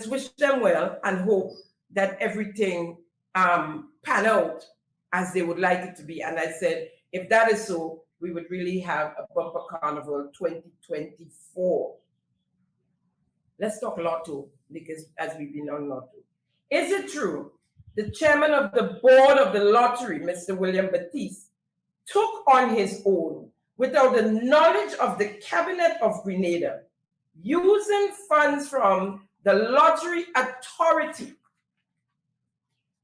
wish them well and hope that everything pan out as they would like it to be. And I said, if that is so, we would really have a bumper Carnival 2024. Let's talk Lotto, because as we've been on Lotto. Is it true the chairman of the board of the lottery, Mr. William Batiste, took on his own, without the knowledge of the cabinet of Grenada, using funds from the lottery authority,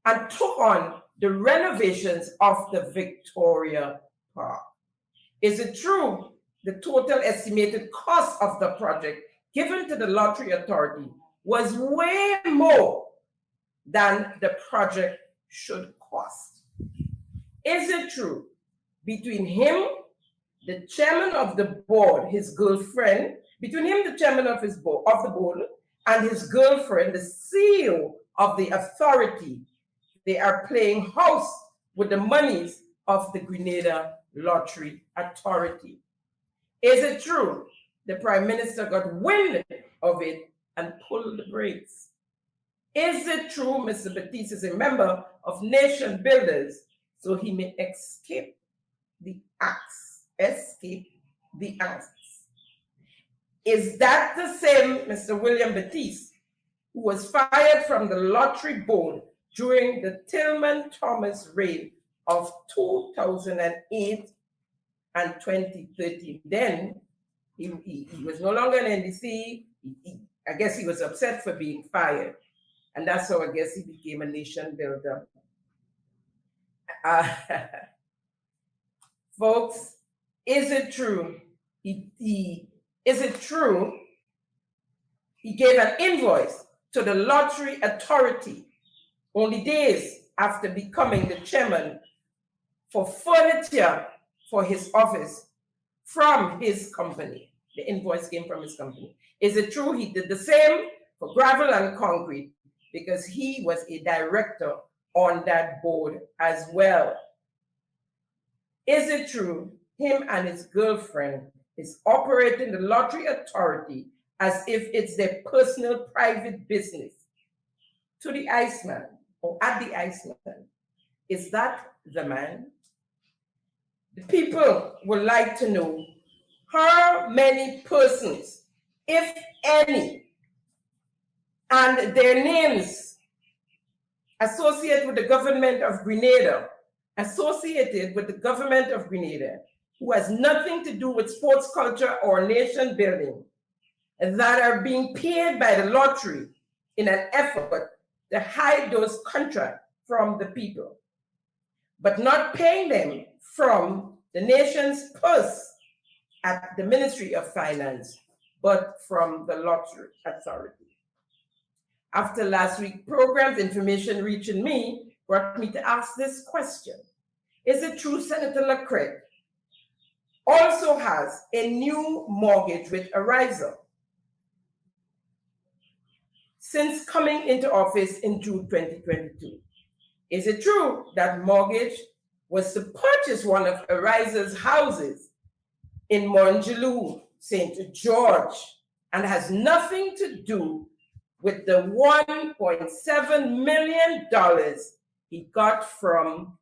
and took on the renovations of the Victoria Park? Is it true the total estimated cost of the project given to the lottery authority was way more than the project should cost? Is it true between him, the chairman of the board, his girlfriend, between him, the chairman of the board, and his girlfriend, the CEO of the authority, they are playing house with the monies of the Grenada Lottery Authority? Is it true the Prime Minister got wind of it and pulled the brakes? Is it true Mr. Batiste is a member of Nation Builders, so he may escape the axe? Is that the same Mr. William Batiste who was fired from the lottery board during the Tillman Thomas reign of 2008 and 2013? Then he was no longer an NDC. I guess he was upset for being fired. And that's how I guess he became a nation builder. Folks, is it true? Is it true he gave an invoice to the lottery authority only days after becoming the chairman for furniture for his office from his company? The invoice came from his company. Is it true he did the same for gravel and concrete, because he was a director on that board as well? Is it true him and his girlfriend is operating the lottery authority as if it's their personal private business to the Iceman or at the Iceman? Is that the man? The people would like to know how many persons, if any, and their names associated with the government of Grenada, who has nothing to do with sports culture or nation building, that are being paid by the lottery in an effort to hide those contracts from the people, but not paying them from the nation's purse at the Ministry of Finance, but from the Lottery Authority. After last week's programs, information reaching me brought me to ask this question. Is it true Senator Lacrette also has a new mortgage with Ariza since coming into office in June 2022? Is it true that mortgage was to purchase one of Ariza's houses in Mongelou, St. George, and has nothing to do with the $1.7 million he got from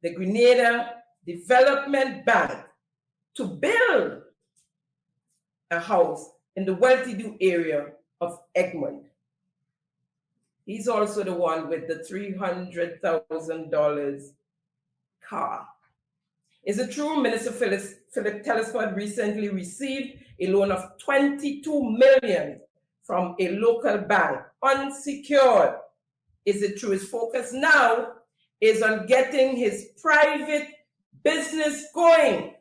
the Grenada Development Bank to build a house in the well-to-do area of Egmont? He's also the one with the $300,000 car. Is it true Minister Philip Telesford recently received a loan of $22 million from a local bank, unsecured? Is it true his focus now is on getting his private business going,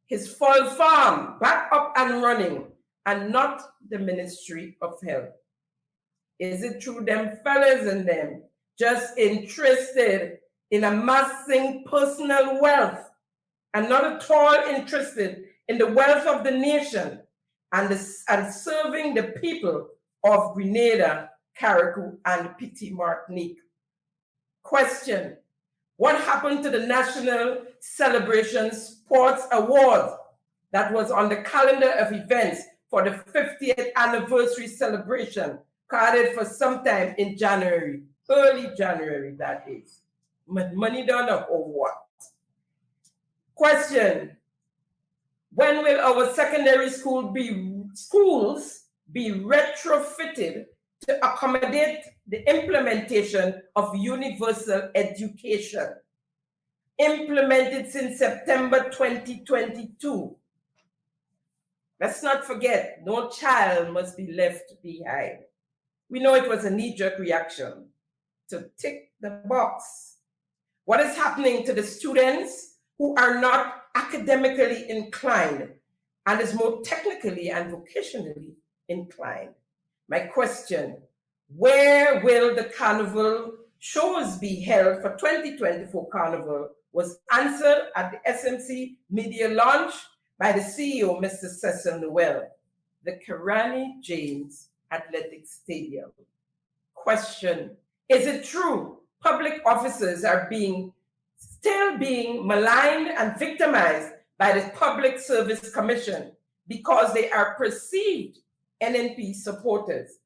his full farm back up and running, and not the Ministry of Health? Is it true them fellas and them just interested in amassing personal wealth and not at all interested in the wealth of the nation and serving the people of Grenada, Carriacou, and Petit Martinique? Question: what happened to the National Celebration Sports Awards that was on the calendar of events for the 50th anniversary celebration, carded for sometime in January, early January, that is? Money done up or what? Question: when will our secondary schools be retrofitted to accommodate the implementation of universal education, implemented since September 2022? Let's not forget, no child must be left behind. We know it was a knee-jerk reaction to tick the box. What is happening to the students who are not academically inclined and is more technically and vocationally inclined? My question: where will the carnival shows be held for 2024 carnival was answered at the SMC media launch by the CEO, Mr. Cecil Noel, the Kirani James Athletic Stadium. Question: is it true public officers are still being maligned and victimized by the Public Service Commission because they are perceived NNP supporters?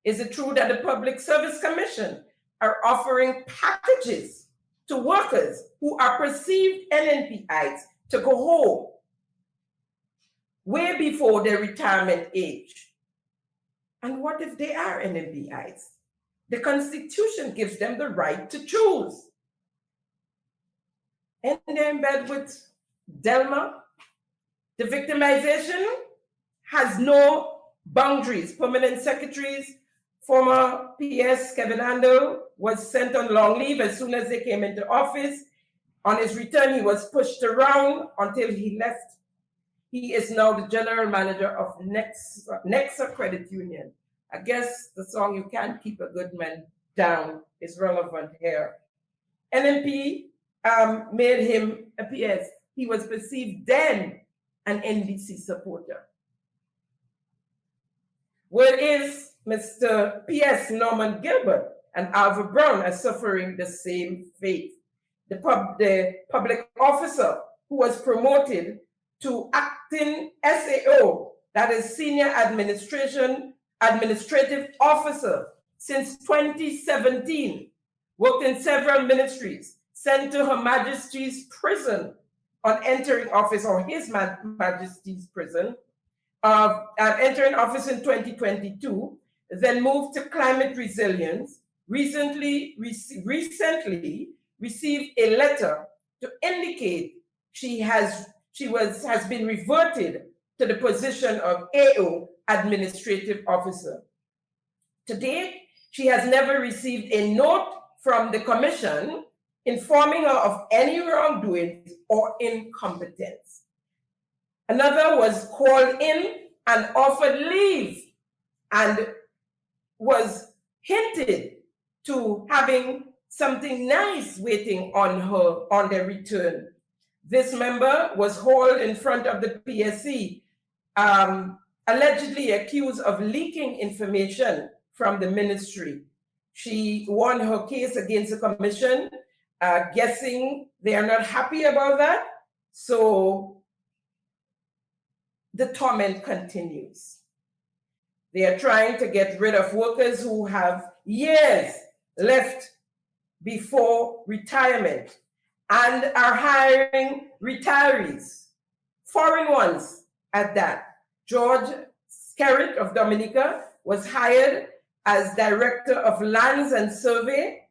Is it true that the Public Service Commission are offering packages to workers who are perceived NNPites to go home way before their retirement age? And what if they are NNPites? The Constitution gives them the right to choose. And they're in bed with Delma. The victimization has no boundaries. Permanent secretaries, former PS Kevin Handel was sent on long leave as soon as they came into office. On his return, he was pushed around until he left. He is now the general manager of Nexa Credit Union. I guess the song "You Can't Keep a Good Man Down" is relevant here. NNP made him a PS. He was perceived then an NDC supporter. Where is Mr. PS Norman Gilbert and Alva Brown are suffering the same fate? The public officer who was promoted to acting SAO, that is Senior Administrative Officer, since 2017, worked in several ministries, sent to Her Majesty's prison on entering office, or His Majesty's prison, entering office in 2022, then moved to climate resilience, recently received a letter to indicate she has been reverted to the position of AO, Administrative Officer. To date, she has never received a note from the Commission informing her of any wrongdoing or incompetence. Another was called in and offered leave and was hinted to having something nice waiting on her on their return. This member was hauled in front of the PSC, allegedly accused of leaking information from the ministry. She won her case against the commission, guessing they are not happy about that. So the torment continues. They are trying to get rid of workers who have years left before retirement and are hiring retirees, foreign ones at that. George Skerritt of Dominica was hired as Director of Lands and Survey,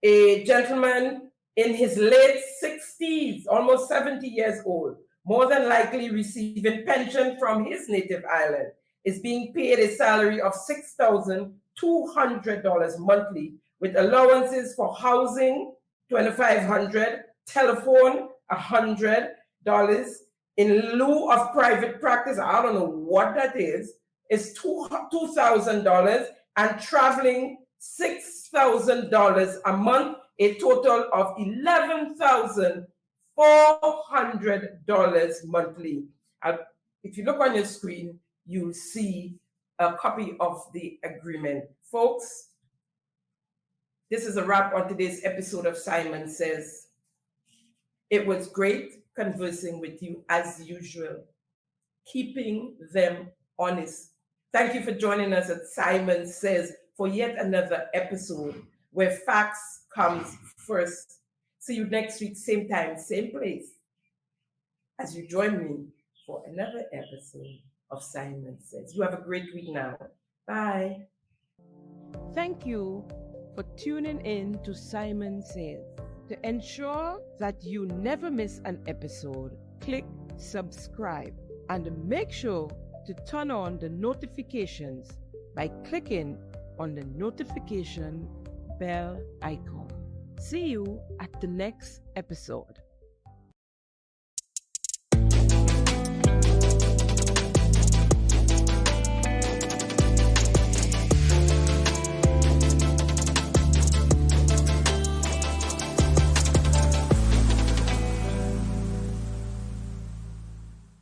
a gentleman in his late 60s, almost 70 years old, more than likely receiving pension from his native island, is being paid a salary of $6,200 monthly, with allowances for housing, $2,500, telephone, $100, in lieu of private practice, I don't know what that is $2,000, and traveling $6,000 a month, a total of $11,400 monthly. If you look on your screen, you'll see a copy of the agreement. Folks, this is a wrap on today's episode of Simon Says. It was great conversing with you as usual, keeping them honest. Thank you for joining us at Simon Says for yet another episode where facts comes first. See you next week, same time, same place, as you join me for another episode of Simon Says. You have a great week now. Bye. Thank you for tuning in to Simon Says. To ensure that you never miss an episode, click subscribe and make sure to turn on the notifications by clicking on the notification bell icon. See you at the next episode.